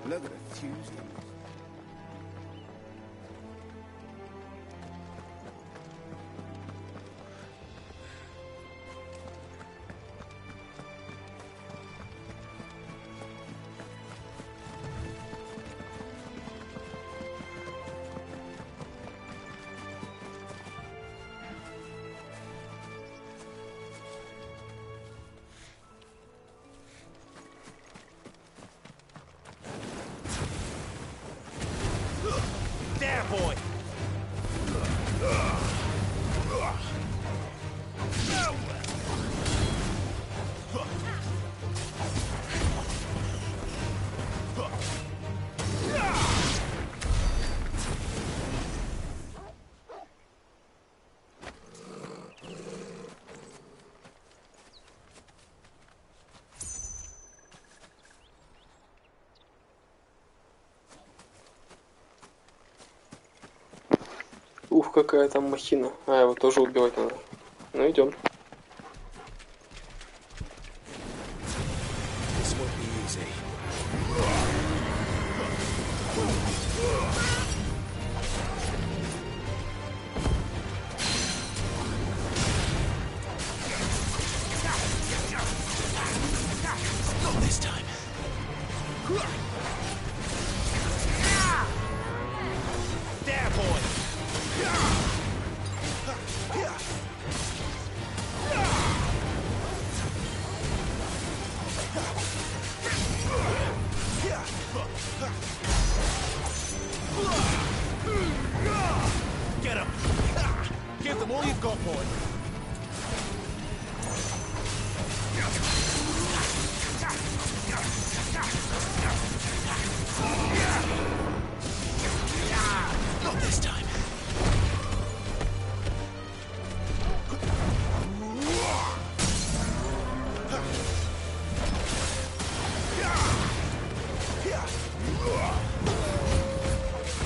Look at the fuse. There, boy! Ух, какая там махина. А, его тоже убивать надо. Ну, идем. This won't be easy. Not this time. There, boy! Get him! Give them all you've got, boy! Not this time.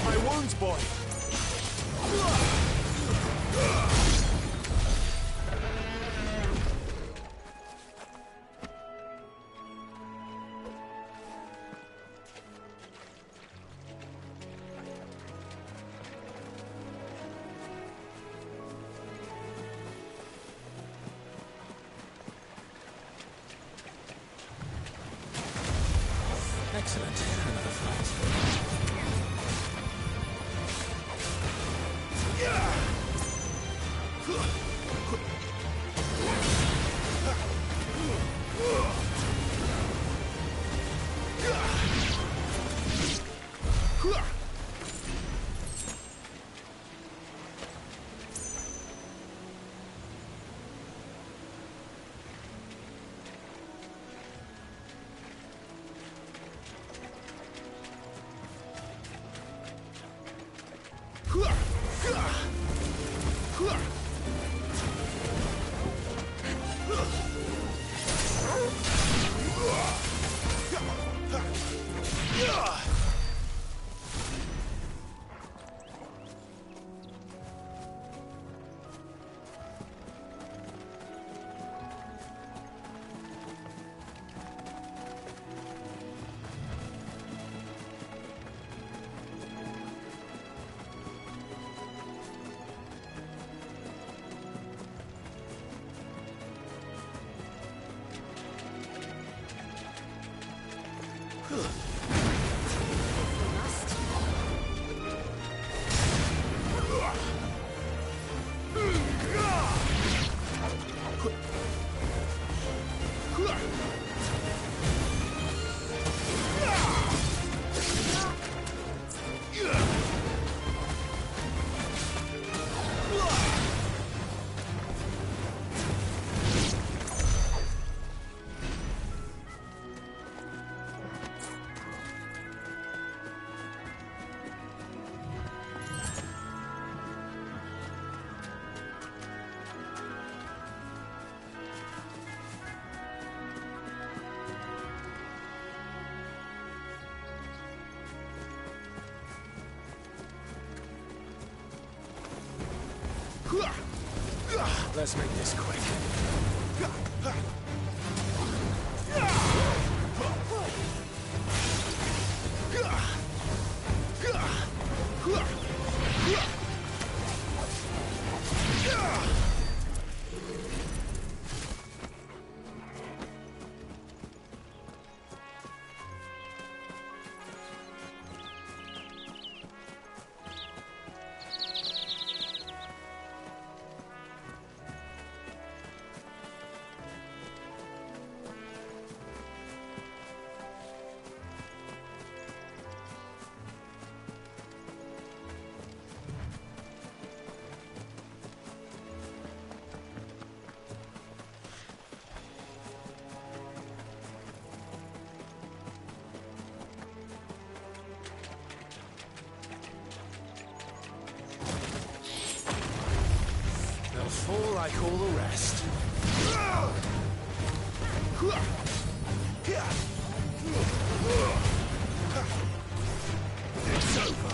My wounds, boy! Excellent. Another fight. Let's make this quick. They'll fall like all the rest. It's over.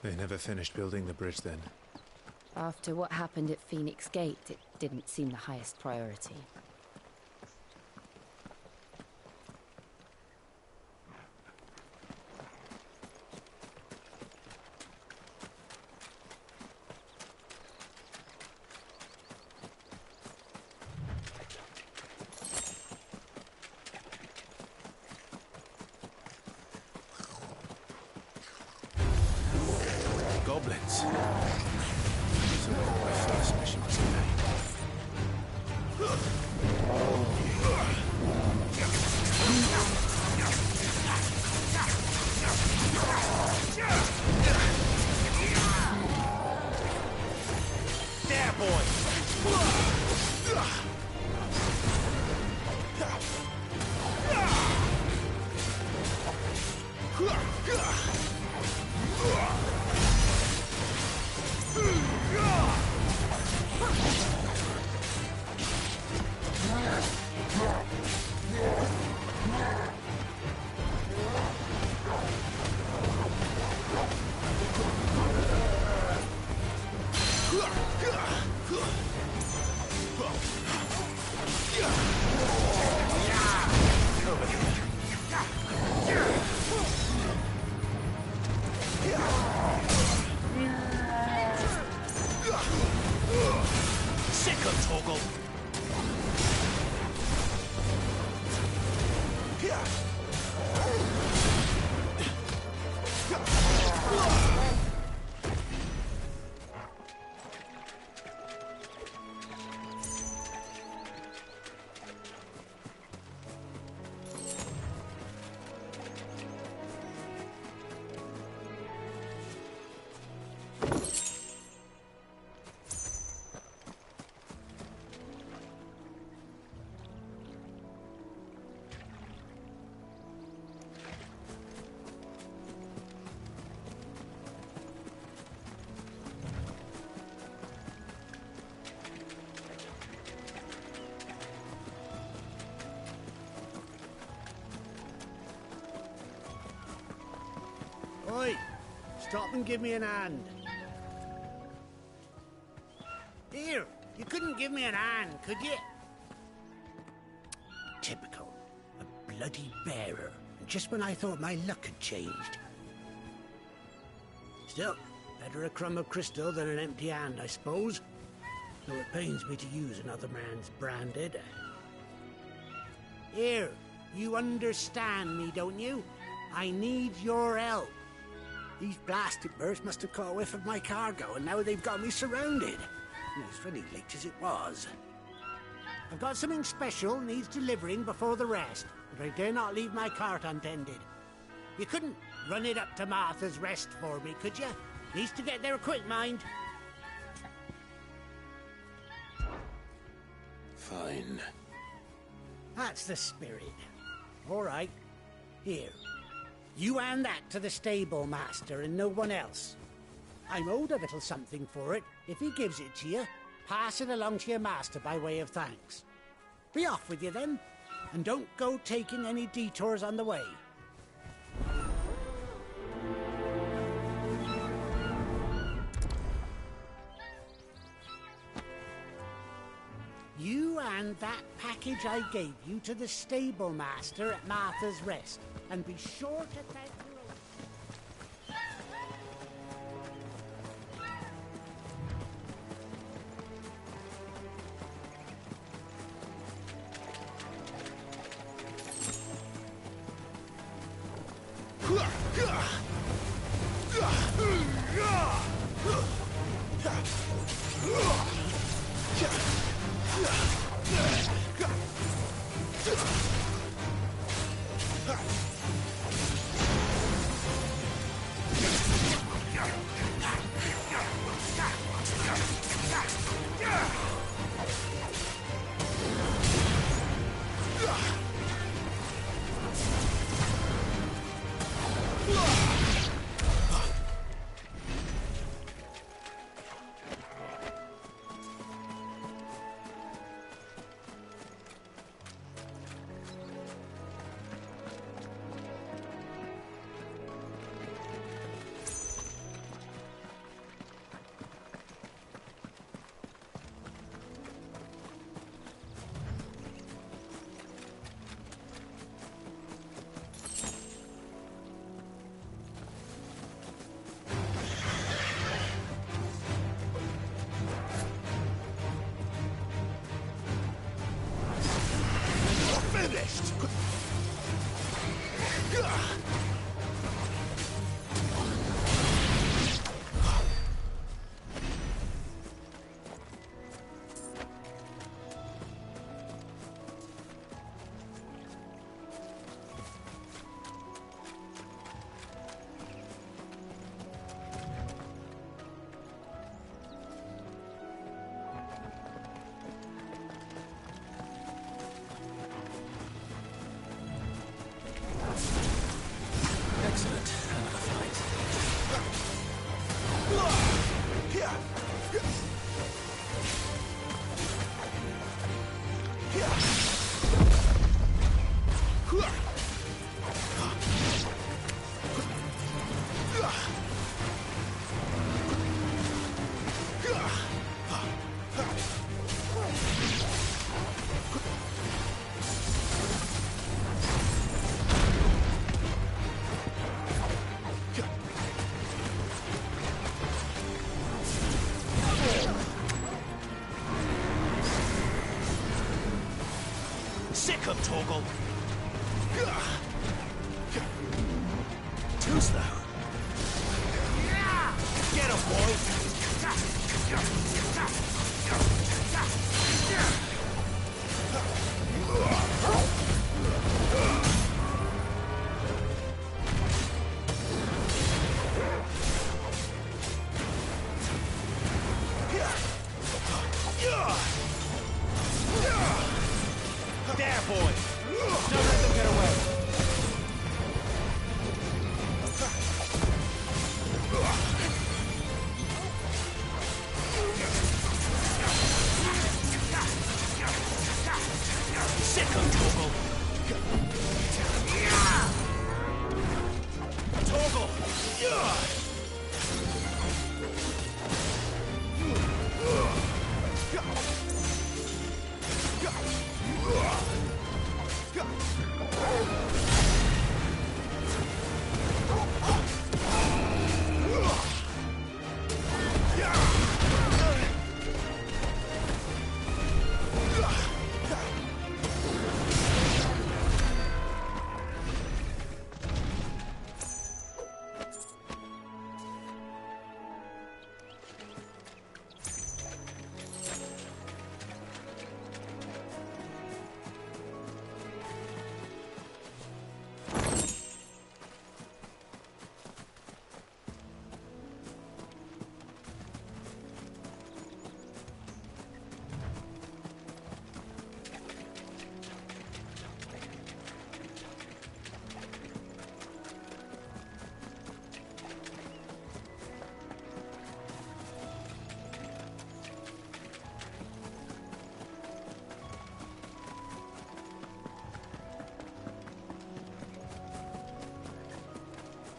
They never finished building the bridge then. After what happened at Phoenix Gate, it didn't seem the highest priority. Goblins. So my first mission was in vain. There, boy! Oi! Stop and give me an hand. Here, you couldn't give me an hand, could you? Typical. A bloody bearer. Just when I thought my luck had changed. Still, better a crumb of crystal than an empty hand, I suppose. Though it pains me to use another man's branded. Here, you understand me, don't you? I need your help. These blasted birds must have caught a whiff of my cargo, and now they've got me surrounded. It's very late as it was. I've got something special needs delivering before the rest, but I dare not leave my cart untended. You couldn't run it up to Martha's Rest for me, could you? Needs to get there quick, mind. Fine. That's the spirit. All right. Here. You hand that to the stable master and no one else. I'm owed a little something for it. If he gives it to you, pass it along to your master by way of thanks. Be off with you then, and don't go taking any detours on the way. You hand that package I gave you to the stable master at Martha's Rest, and be sure to thank her. Sick of Torgal. Too slow. Get him, boy. There, boy. Don't let them get away. Sick of Torgal. Torgal.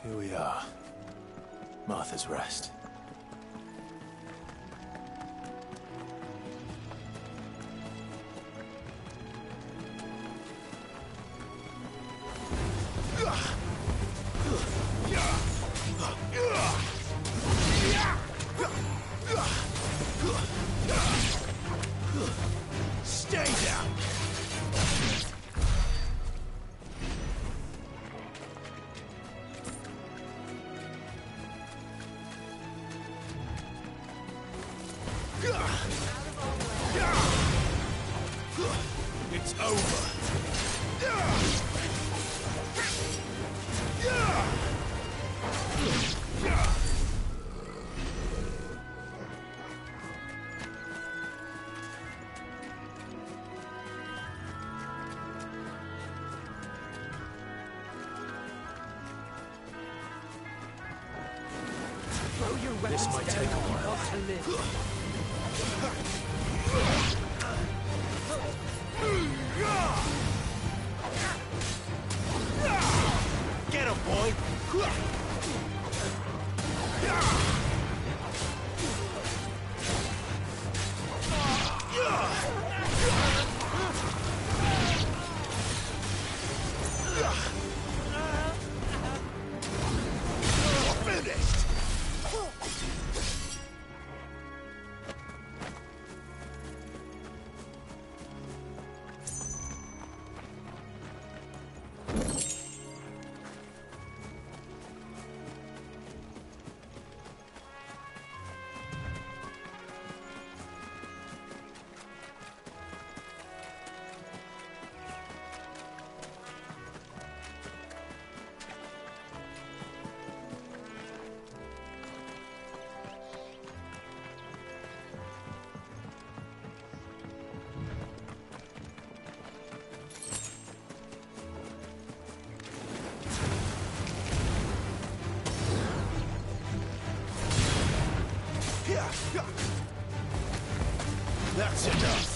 Here we are. Martha's Rest. Stay down! It's over. This might take a while. Get him, boy! Finished! That's enough.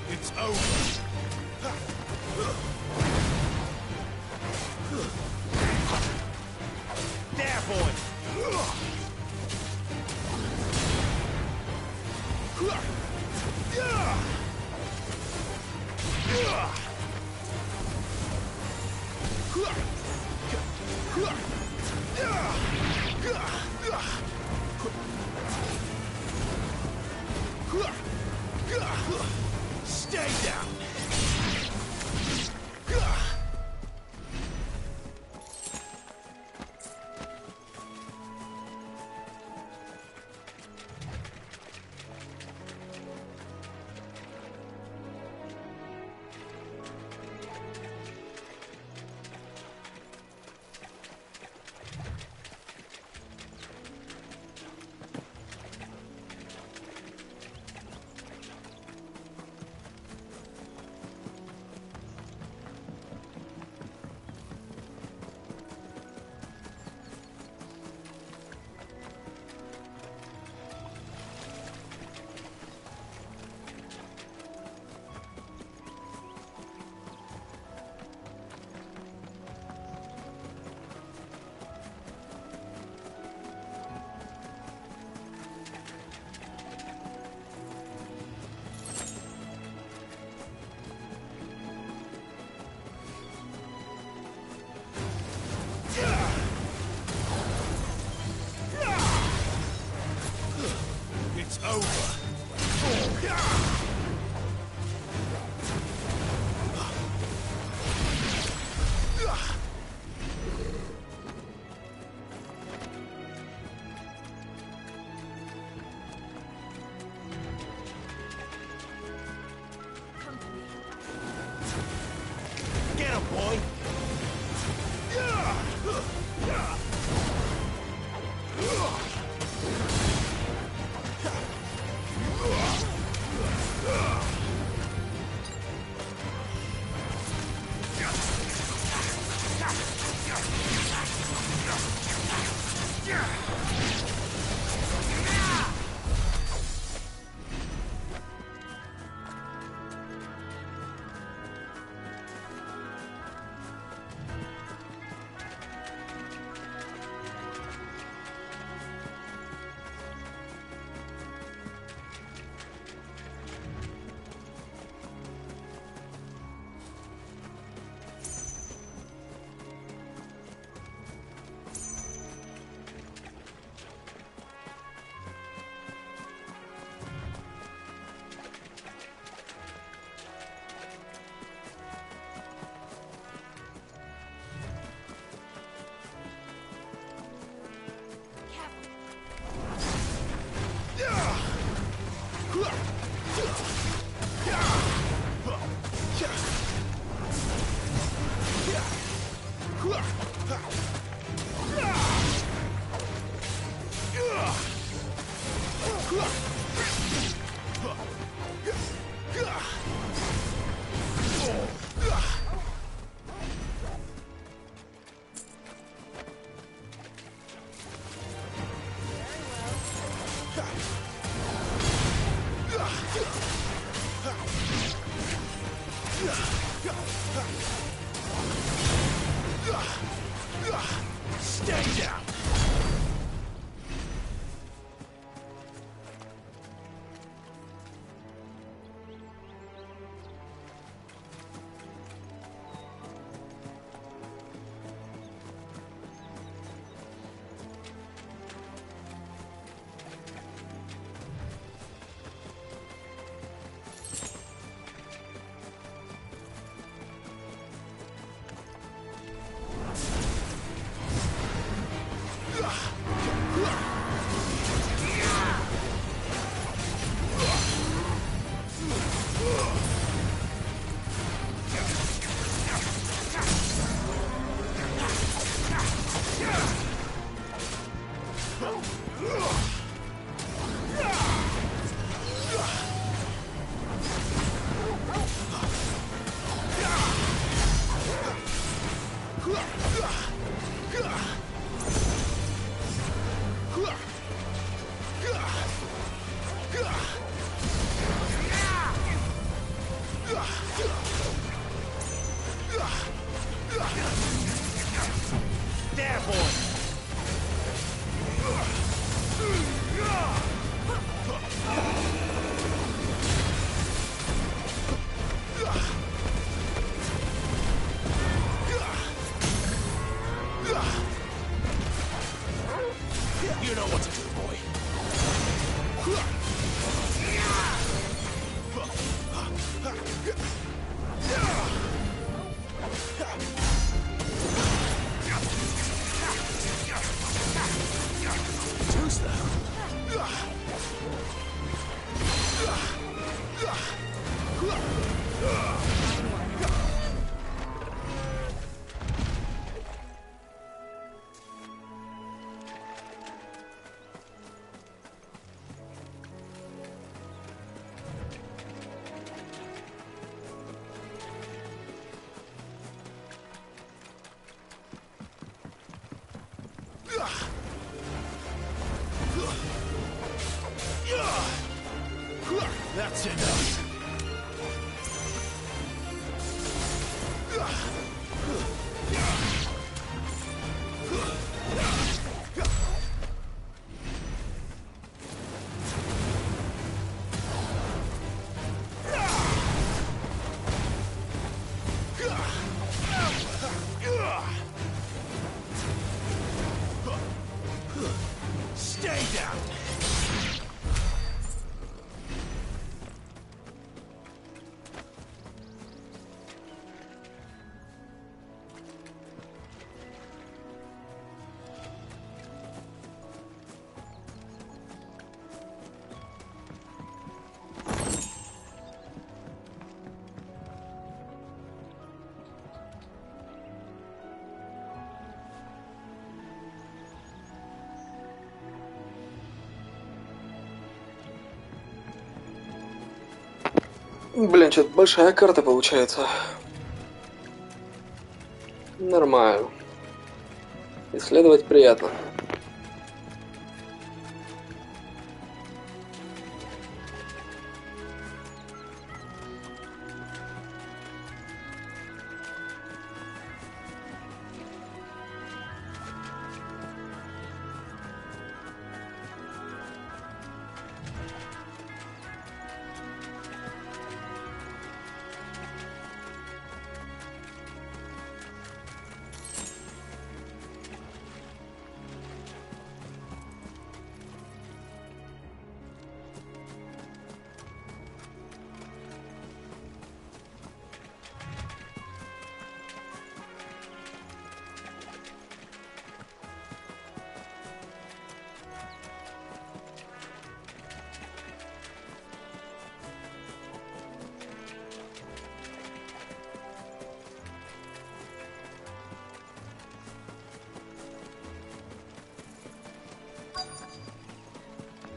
It's over. There, boy. Stay down. Stay down. You know what to do, boy. Too slow. That's enough. Stay down. Блин, что-то большая карта получается. Нормально. Исследовать приятно.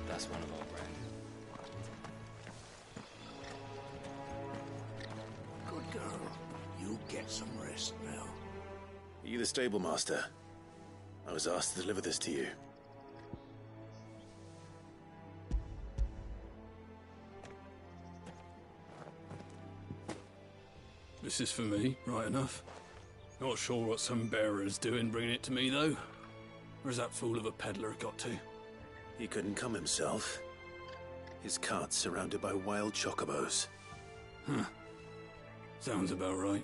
That's one of our brand. Good girl. You get some rest now. Are you the stable master? I was asked to deliver this to you. This is for me, right enough. Not sure what some bearer's doing bringing it to me, though. Where's that fool of a peddler got to? He couldn't come himself. His cart's surrounded by wild chocobos. Huh. Sounds about right.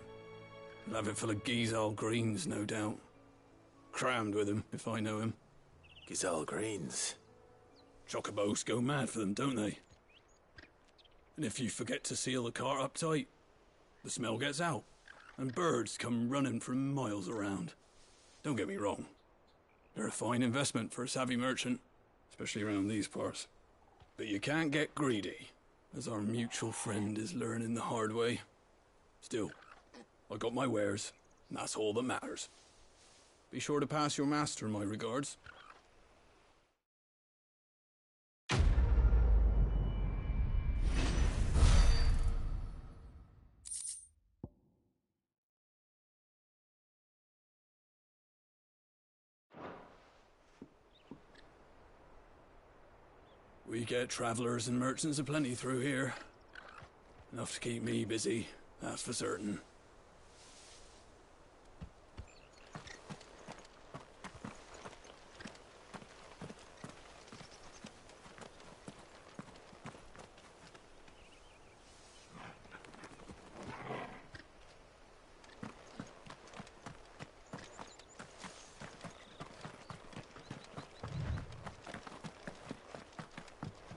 He'll have it full of Gizal greens, no doubt. Crammed with him, if I know him. Gizal greens? Chocobos go mad for them, don't they? And if you forget to seal the cart up tight, the smell gets out, and birds come running from miles around. Don't get me wrong. They're a fine investment for a savvy merchant, especially around these parts. But you can't get greedy, as our mutual friend is learning the hard way. Still, I got my wares, and that's all that matters. Be sure to pass your master my regards. We get travellers and merchants aplenty through here. Enough to keep me busy, that's for certain.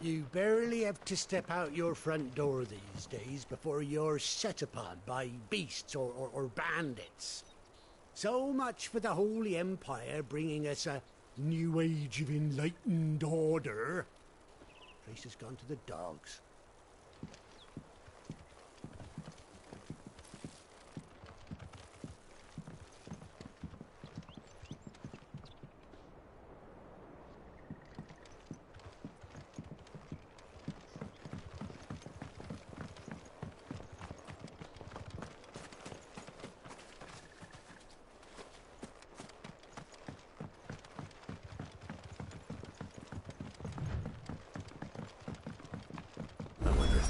You barely have to step out your front door these days before you're set upon by beasts or bandits. So much for the Holy Empire bringing us a new age of enlightened order. Place has gone to the dogs.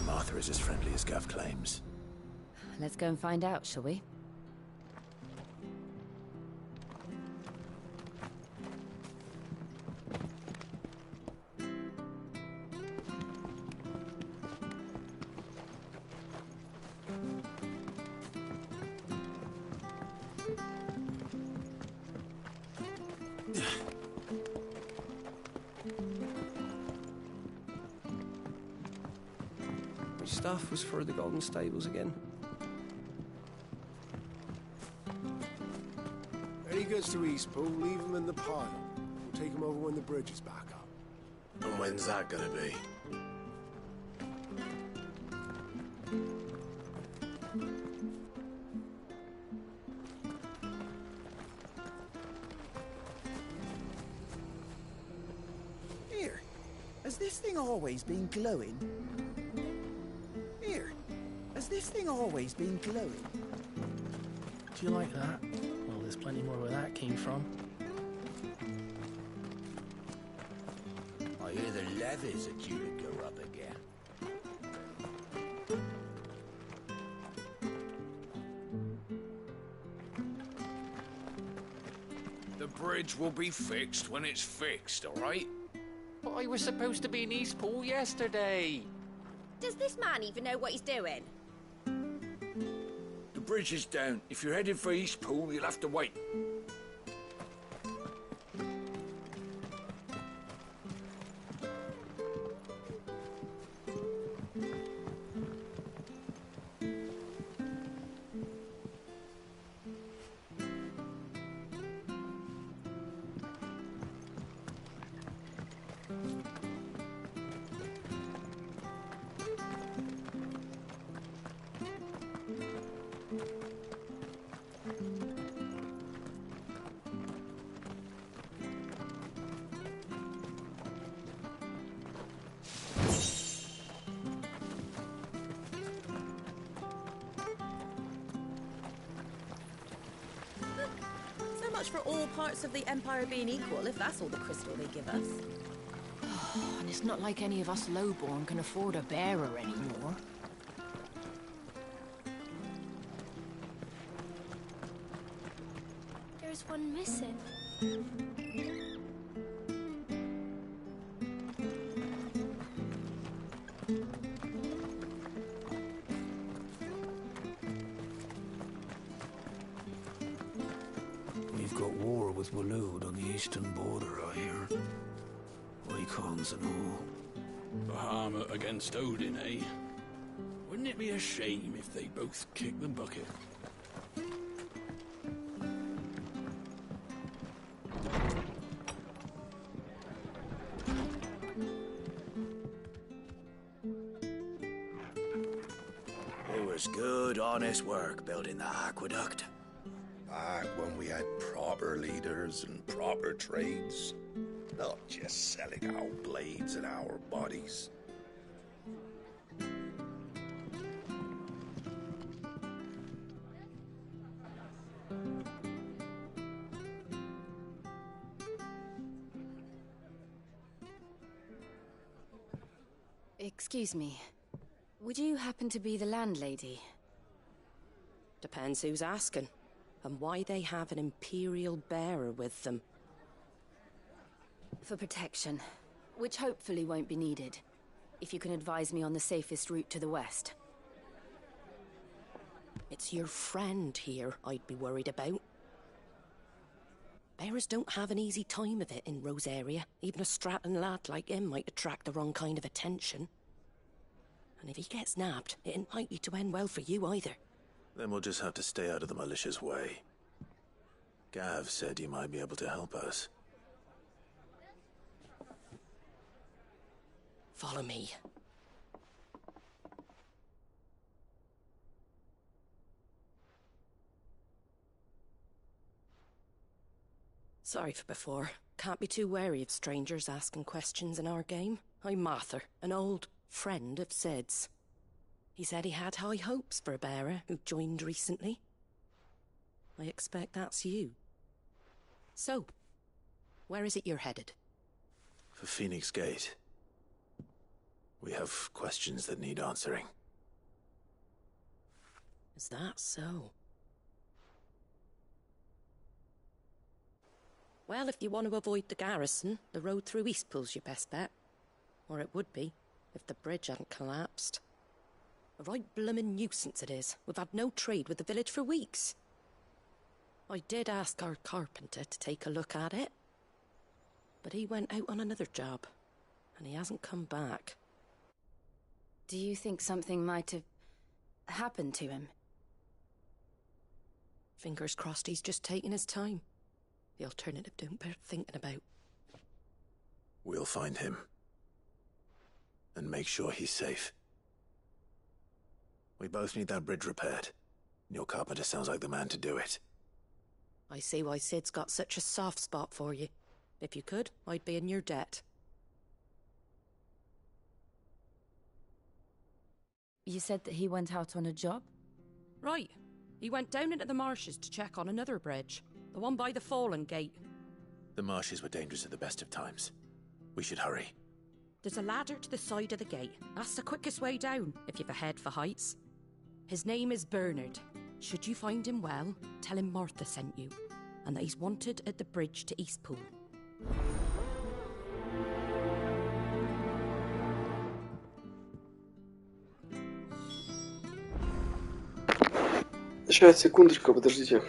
Martha is as friendly as Gav claims. Let's go and find out, shall we? Stuff was for the Golden Stables again. When he gets to Eastpool, leave him in the pile. We'll take him over when the bridge is back up. And when's that gonna be? Here, has this thing always been glowing? Has this thing always been glowing? Do you like that? Well, there's plenty more where that came from. I hear the levies are due to go up again. The bridge will be fixed when it's fixed, all right? But I was supposed to be in Eastpool yesterday. Does this man even know what he's doing? The bridge is down. If you're headed for Eastpool, you'll have to wait. Much for all parts of the Empire being equal, if that's all the crystal they give us. And it's not like any of us lowborn can afford a bearer anymore. one missing. We've got war with Waloed on the eastern border, I hear. Icons and all. Bahamut against Odin, eh? Wouldn't it be a shame if they both kicked the bucket? It was good, honest work building the aqueduct. Back when we had proper leaders and proper trades. Not just selling our blades and our bodies. Excuse me. Would you happen to be the landlady? Depends who's asking, and why they have an Imperial bearer with them. For protection, which hopefully won't be needed. If you can advise me on the safest route to the west. It's your friend here I'd be worried about. Bearers don't have an easy time of it in Rosaria. Even a Stratton lad like him might attract the wrong kind of attention. And if he gets nabbed, it ain't likely to end well for you either. Then we'll just have to stay out of the malicious way. Gav said you might be able to help us. Follow me. Sorry for before. Can't be too wary of strangers asking questions in our game. I'm Martha, an old friend of Sid's. He said he had high hopes for a bearer who joined recently. I expect that's you. So, where is it you're headed? For Phoenix Gate. We have questions that need answering. Is that so? Well, if you want to avoid the garrison, the road through Eastpool's your best bet. Or it would be, if the bridge hadn't collapsed. A right bloomin' nuisance it is. We've had no trade with the village for weeks. I did ask our carpenter to take a look at it. But he went out on another job, and he hasn't come back. Do you think something might have happened to him? Fingers crossed he's just taking his time. The alternative don't bear thinking about. We'll find him. And make sure he's safe. We both need that bridge repaired. Your carpenter sounds like the man to do it. I see why Sid's got such a soft spot for you. If you could, I'd be in your debt. You said that he went out on a job? Right. He went down into the marshes to check on another bridge. The one by the Fallen Gate. The marshes were dangerous at the best of times. We should hurry. There's a ladder to the side of the gate. That's the quickest way down, if you've a head for heights. His name is Bernard. Should you find him well, tell him Martha sent you, and that he's wanted at the bridge to Eastpool. Сейчас, секундочку, подождите.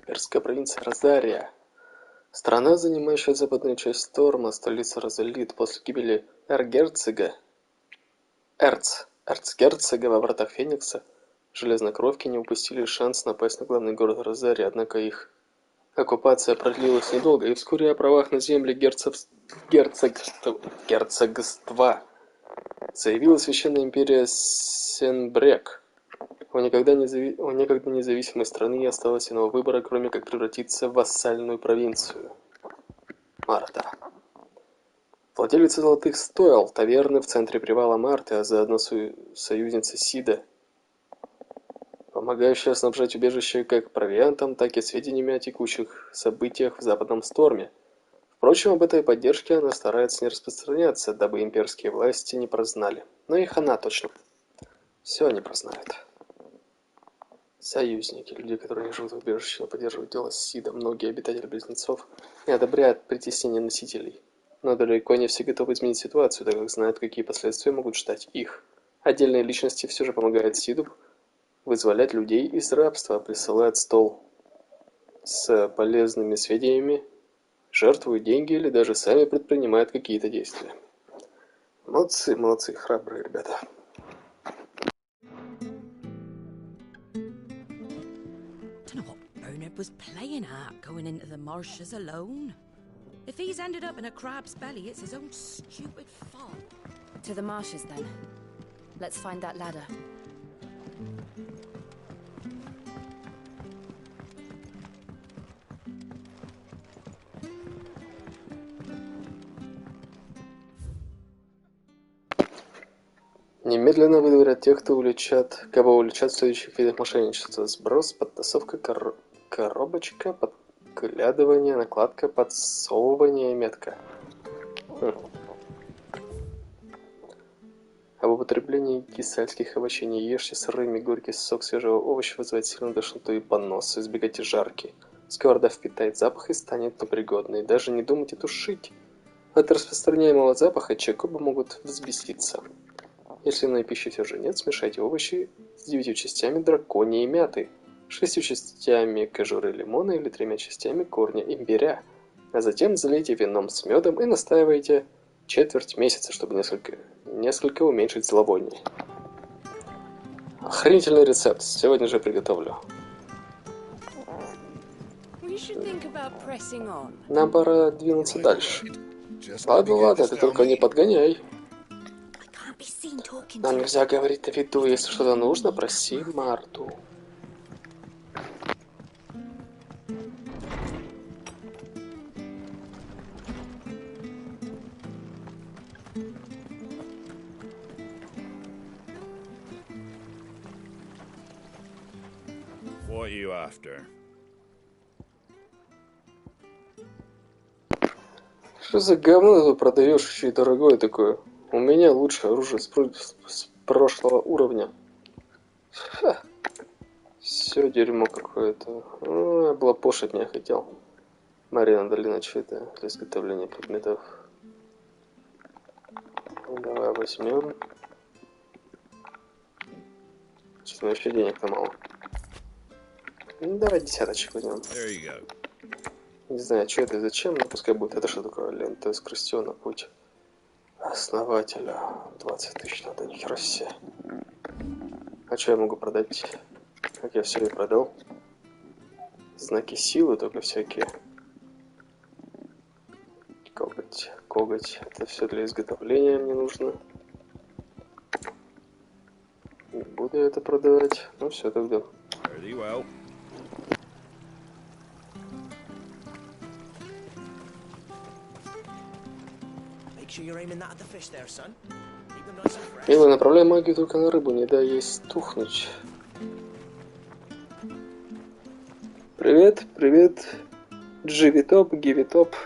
имперская провинция Розария. Страна, занимающая западную часть Торма, столица Розалит, после гибели эрцгерцога во вратах Феникса, железнокровки не упустили шанс напасть на главный город Розария, однако их оккупация продлилась недолго, и вскоре о правах на земли герцогства заявила Священная империя Сенбрек. У некогда независимой страны не осталось иного выбора, кроме как превратиться в вассальную провинцию. Марта. Владелица золотых стоил, таверны в центре привала Марты, а заодно союзница Сида, помогающая снабжать убежище как провиантом, так и сведениями о текущих событиях в Западном Сторме. Впрочем, об этой поддержке она старается не распространяться, дабы имперские власти не прознали. Но их она точно. Все они прознают. Союзники, люди, которые не живут в убежище, но поддерживают дело с Сидом, многие обитатели Близнецов, не одобряют притеснение носителей. Но далеко не все готовы изменить ситуацию, так как знают, какие последствия могут ждать их. Отдельные личности все же помогают Сиду вызволять людей из рабства, присылают стол с полезными сведениями, жертвуют деньги или даже сами предпринимают какие-то действия. Молодцы, молодцы, храбрые ребята. Was playing at going into the marshes alone. If he's ended up in a crab's belly, it's his own stupid fault. To the marshes, then. Let's find that ladder. Немедленно выдворят тех, кого уличат в следующих видах мошенничества. Сброс, подтасовка, коробочка, подглядывание, накладка, подсовывание и метка. Об употреблении кисельских овощей не ешьте, сырыми горький сок свежего овоща вызывает сильную тошноту и понос. Избегайте жарки. Сковорода впитает запах и станет непригодной. Даже не думайте тушить. От распространяемого запаха чакобы могут взбеситься. Если иной пищи все же нет, смешайте овощи с 9 частями драконьей мяты, 6 частями кожуры лимона или 3 частями корня имбиря, а затем залейте вином с медом и настаивайте четверть месяца, чтобы несколько уменьшить зловоние. Охренительный рецепт, сегодня же приготовлю. Нам пора двинуться дальше. Ладно, ты только не подгоняй. Нам нельзя говорить на виду, если что-то нужно, проси Марту. What are you after? Что за говно ты тут продаешь, еще и дорогое такое? У меня лучшее оружие с прошлого уровня. Ха. Все дерьмо какое-то. Облапошить не хотел. Марина долина чья-то для изготовления предметов. Давай возьмем. Что-то вообще денег-то мало. Давай десяточек возьмем. Не знаю, что это и зачем, но пускай будет. Это что такое? Лента скоростью на путь основателя. 20 тысяч надо, нихера себе. А что я могу продать? Как я все и продал. Знаки силы только всякие. Коготь. Это все для изготовления мне нужно. Не буду я это продавать. Ну все тогда. Милый, направляй магию только на рыбу, не дай ей стухнуть. Привет, Дживитоп, Гивитоп.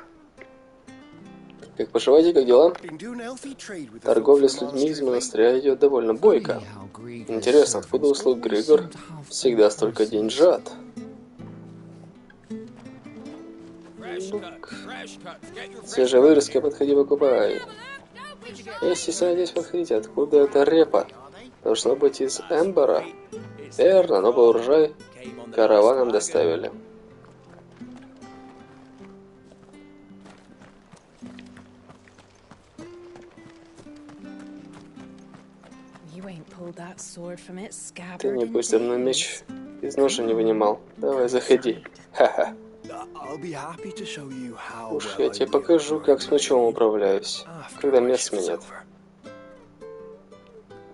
Как поживаете, как дела? Торговля с людьми из монастыря идет довольно бойко. Интересно, откуда услуг Григор всегда столько деньжат? Свежая вырезка, подходи, покупай. Если стесняетесь, подходите. Откуда эта репа? Должно быть из Эмбера. Верно, новый урожай караваном доставили. Ты, небось, давно меч из ножа не вынимал. Давай, заходи. Ха-ха. Уж я тебе покажу, как с мечом управляюсь, когда мест сменят.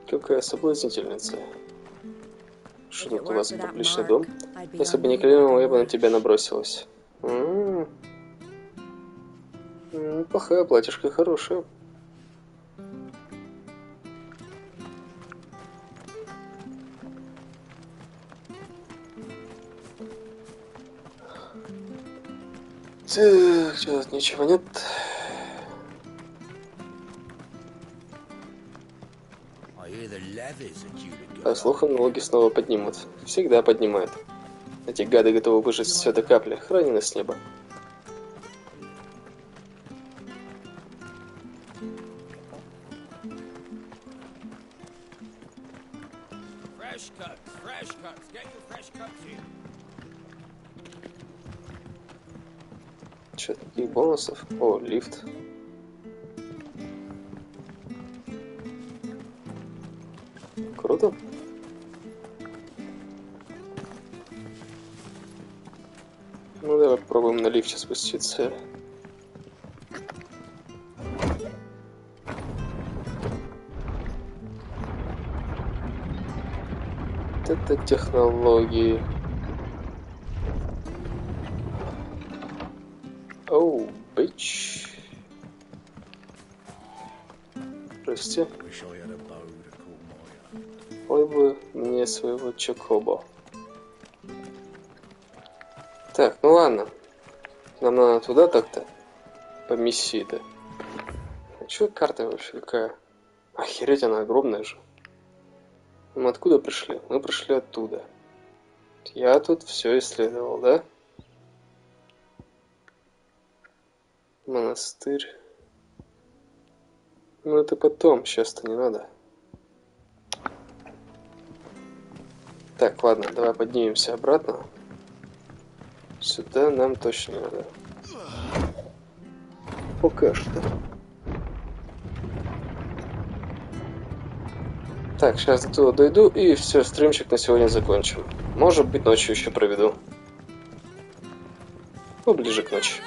Какая соблазнительница. Что тут у вас, публичный дом? Если бы не клянул, я бы на тебя набросилась. Плохая платьишко, хорошая. Так, что тут ничего нет. По слухам, налоги снова поднимут. Всегда поднимают. Эти гады готовы выжать все до капли. Храни нас с неба. Че, таких бонусов? О, лифт. Круто. Ну давай попробуем на лифте спуститься. Вот это технологии. Оу, бич. Прости. Ой бы мне своего чокобо. Так, ну ладно. Нам надо туда так-то. По миссии-то. А чё карта вообще какая? Охереть, она огромная же. Мы откуда пришли? Мы пришли оттуда. Я тут все исследовал, да? Монастырь. Ну это потом, сейчас-то не надо. Так, ладно, давай поднимемся обратно. Сюда нам точно не надо. Пока что. Так, сейчас до туда дойду и все, стримчик на сегодня закончим. Может быть, ночью еще проведу. Ну, ближе к ночи.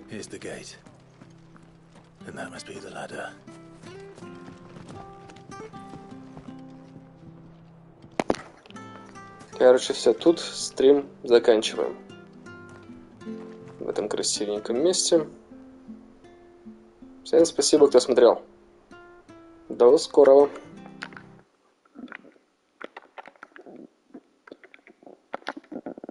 Here's the gate. And that must be the ladder. Короче, все, тут стрим заканчиваем. В этом красивеньком месте. Всем спасибо, кто смотрел. До скорого.